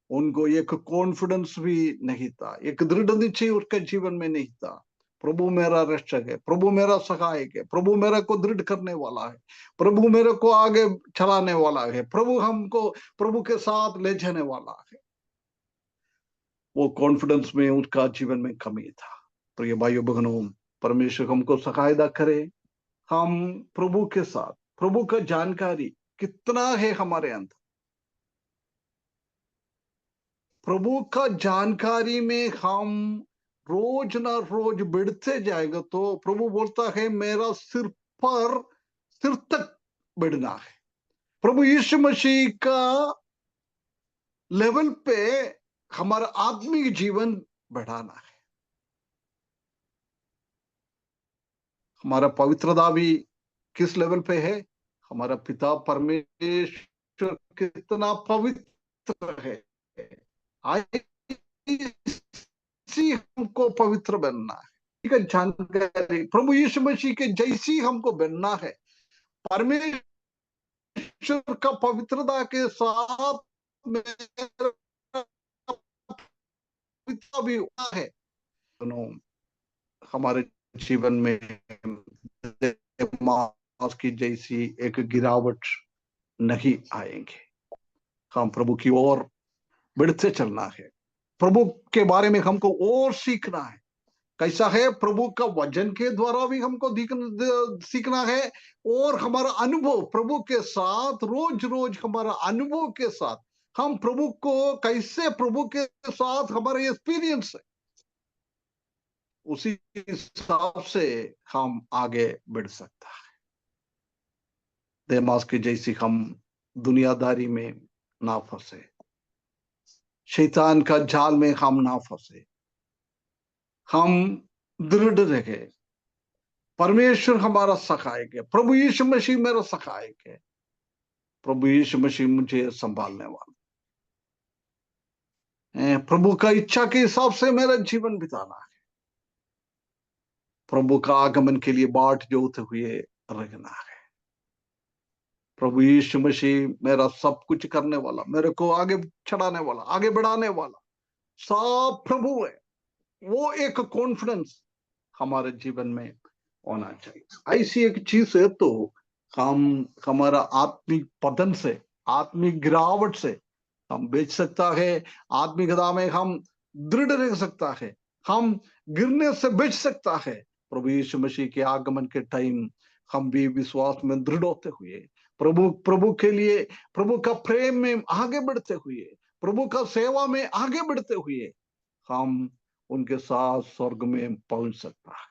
उनको एक कॉन्फिडेंस भी नहीं था, एक दृढ़ निश्चय उसके जीवन में नहीं था। प्रभु मेरा रक्षक है, प्रभु मेरा सहायक है, प्रभु मेरे को दृढ़ करने वाला है, प्रभु मेरे को आगे चलाने वाला है, प्रभु हमको प्रभु के साथ ले जाने वाला है। वो कॉन्फिडेंस में उसका जीवन में कमी था। तो ये भाइयों बहनों, परमेश्वर हमको सहायता करे, हम प्रभु के साथ, प्रभु का जानकारी कितना है हमारे अंदर, प्रभु का जानकारी में हम रोज ना रोज बढ़ते जाएगा तो प्रभु बोलता है मेरा सिर तक बढ़ना है। प्रभु यीशु मसीह का लेवल पे हमारा आत्मिक जीवन बढ़ाना है। हमारा पवित्रता भी किस लेवल पे है? हमारा पिता परमेश्वर कितना पवित्र है, इसी हमको पवित्र बनना है। ठीक है, जानकारी प्रभु यीशु मसीह के जैसी हमको बनना है। परमेश्वर का पवित्रता के साथ पिता भी हुआ है। हमारे जीवन में मास की जैसी एक गिरावट नहीं आएंगे। हम प्रभु की ओर बढ़ते चलना है। प्रभु के बारे में हमको और सीखना है। कैसा है? प्रभु का वचन के द्वारा भी हमको सीखना है, और हमारा अनुभव प्रभु के साथ, रोज रोज हमारा अनुभव के साथ हम प्रभु को कैसे, प्रभु के साथ हमारा एक्सपीरियंस है, उसी हिसाब से हम आगे बढ़ सकता है। देमास की जैसी हम दुनियादारी में ना फंसे, शैतान का जाल में हम ना फंसे, हम दृढ़ रहे। परमेश्वर हमारा सहायक है, प्रभु यीशु मसीह मेरा सहायक है, प्रभु यीशु मसीह मुझे संभालने वाला है। प्रभु का इच्छा के हिसाब से मेरा जीवन बिताना है। प्रभु का आगमन के लिए बाट जोते हुए रखना है। प्रभु यीशु मसीह मेरा सब कुछ करने वाला, मेरे को आगे चढ़ाने वाला, आगे बढ़ाने वाला सब प्रभु है। वो एक कॉन्फिडेंस हमारे जीवन में होना चाहिए। ऐसी एक चीज है तो हम हमारा आत्मिक पतन से, आत्मिक गिरावट से हम बच सकता है। आत्मिकता में हम दृढ़ रह सकता है, हम गिरने से बच सकता है। प्रभु यीशु मसीह के आगमन के टाइम हम भी विश्वास में दृढ़ होते हुए, प्रभु के लिए, प्रभु का प्रेम में आगे बढ़ते हुए, प्रभु का सेवा में आगे बढ़ते हुए हम उनके साथ स्वर्ग में पहुंच सकता है।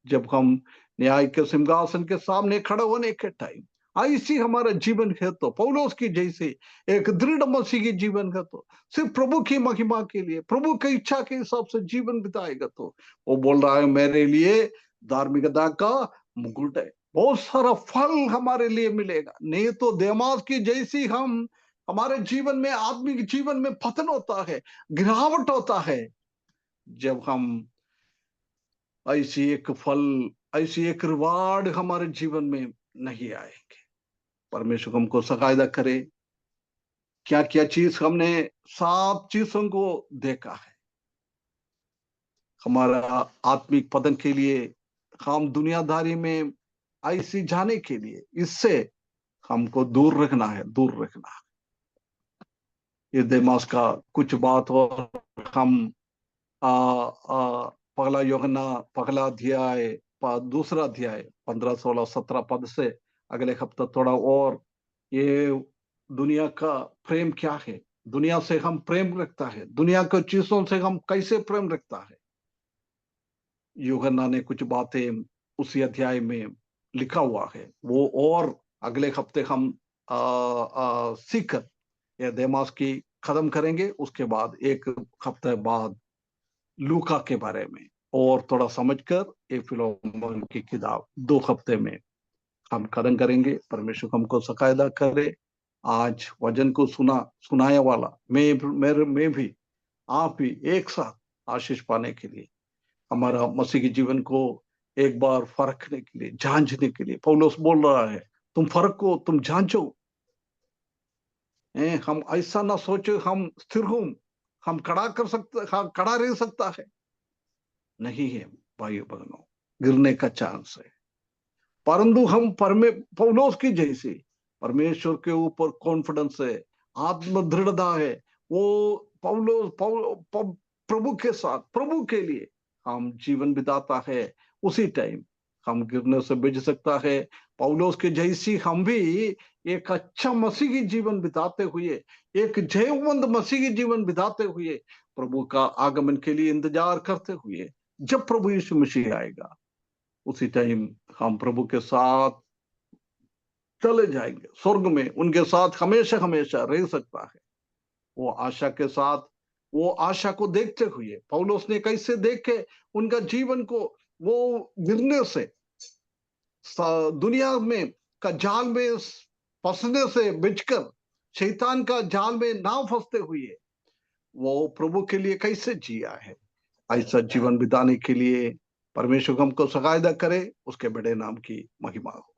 जब हम न्याय के सिंहासन के सामने खड़े होने के टाइम ऐसी हमारा जीवन है तो पौलुस की जैसे एक दृढ़ मसीह की जीवन है तो सिर्फ प्रभु की महिमा के लिए, प्रभु की इच्छा के हिसाब से जीवन बिताएगा तो वो बोल रहा है मेरे लिए धार्मिकता का मुकुट है, बहुत सारा फल हमारे लिए मिलेगा। नहीं तो देमास की जैसी हम, हमारे जीवन में, आत्मिक जीवन में पतन होता है, गिरावट होता है, जब हम ऐसी एक फल, ऐसी एक रिवार्ड हमारे जीवन में नहीं आएंगे। परमेश्वर हमको सहायता करे। क्या क्या चीज हमने 7 चीजों को देखा है हमारा आत्मिक पतन के लिए, हम दुनियादारी में ऐसी जाने के लिए, इससे हमको दूर रखना है, दूर रखना है। ये देमास का कुछ बात और हम पहला यूहन्ना पहला अध्याय, दूसरा अध्याय 15, 16, 17 पद से अगले हफ्ते थोड़ा और ये दुनिया का प्रेम क्या है, दुनिया से हम प्रेम रखता है, दुनिया के चीजों से हम कैसे प्रेम रखता है। यूहन्ना ने कुछ बातें उसी अध्याय में लिखा हुआ है, वो और अगले हफ्ते हम सीखकर यह देमास की खत्म करेंगे। उसके बाद एक हफ्ते बाद लूका के बारे में और थोड़ा समझकर ये फिलोमन की किताब 2 हफ्ते में हम खत्म करेंगे। परमेश्वर हमको सकायदा करे। आज वचन को सुनाने वाला मैं भी, आप भी एक साथ आशीष पाने के लिए, हमारा मसीह के जीवन को एक बार परखने के लिए, जांचने के लिए पौलुस बोल रहा है, तुम फर्क को तुम जांचो। हम ऐसा ना सोचो हम स्थिर हूं, हम खड़ा रह सकता है, नहीं है भाइयों बहनों, गिरने का चांस है। परंतु हम पौलुस की जैसे परमेश्वर के ऊपर कॉन्फिडेंस है, आत्म दृढ़ता है। वो प्रभु के साथ, प्रभु के लिए हम जीवन बिताता है। उसी टाइम हम गिरने से बच सकता है। पौलुस के जैसी हम भी एक अच्छा मसीही जीवन बिताते हुए, एक जयवंत मसीही जीवन बिताते हुए, प्रभु का आगमन के लिए इंतजार करते हुए, जब प्रभु यीशु मसीह आएगा उसी टाइम हम प्रभु के साथ चले जाएंगे स्वर्ग में, उनके साथ हमेशा हमेशा रह सकता है। वो आशा के साथ, वो आशा को देखते हुए पौलुस ने कैसे देखे उनका जीवन को, वो गिरने से, दुनिया में का जाल में फंसने से बचकर, शैतान का जाल में ना फंसते हुए वो प्रभु के लिए कैसे जिया है। ऐसा जीवन बिताने के लिए परमेश्वर हमको सहायता करे, उसके बड़े नाम की महिमा हो।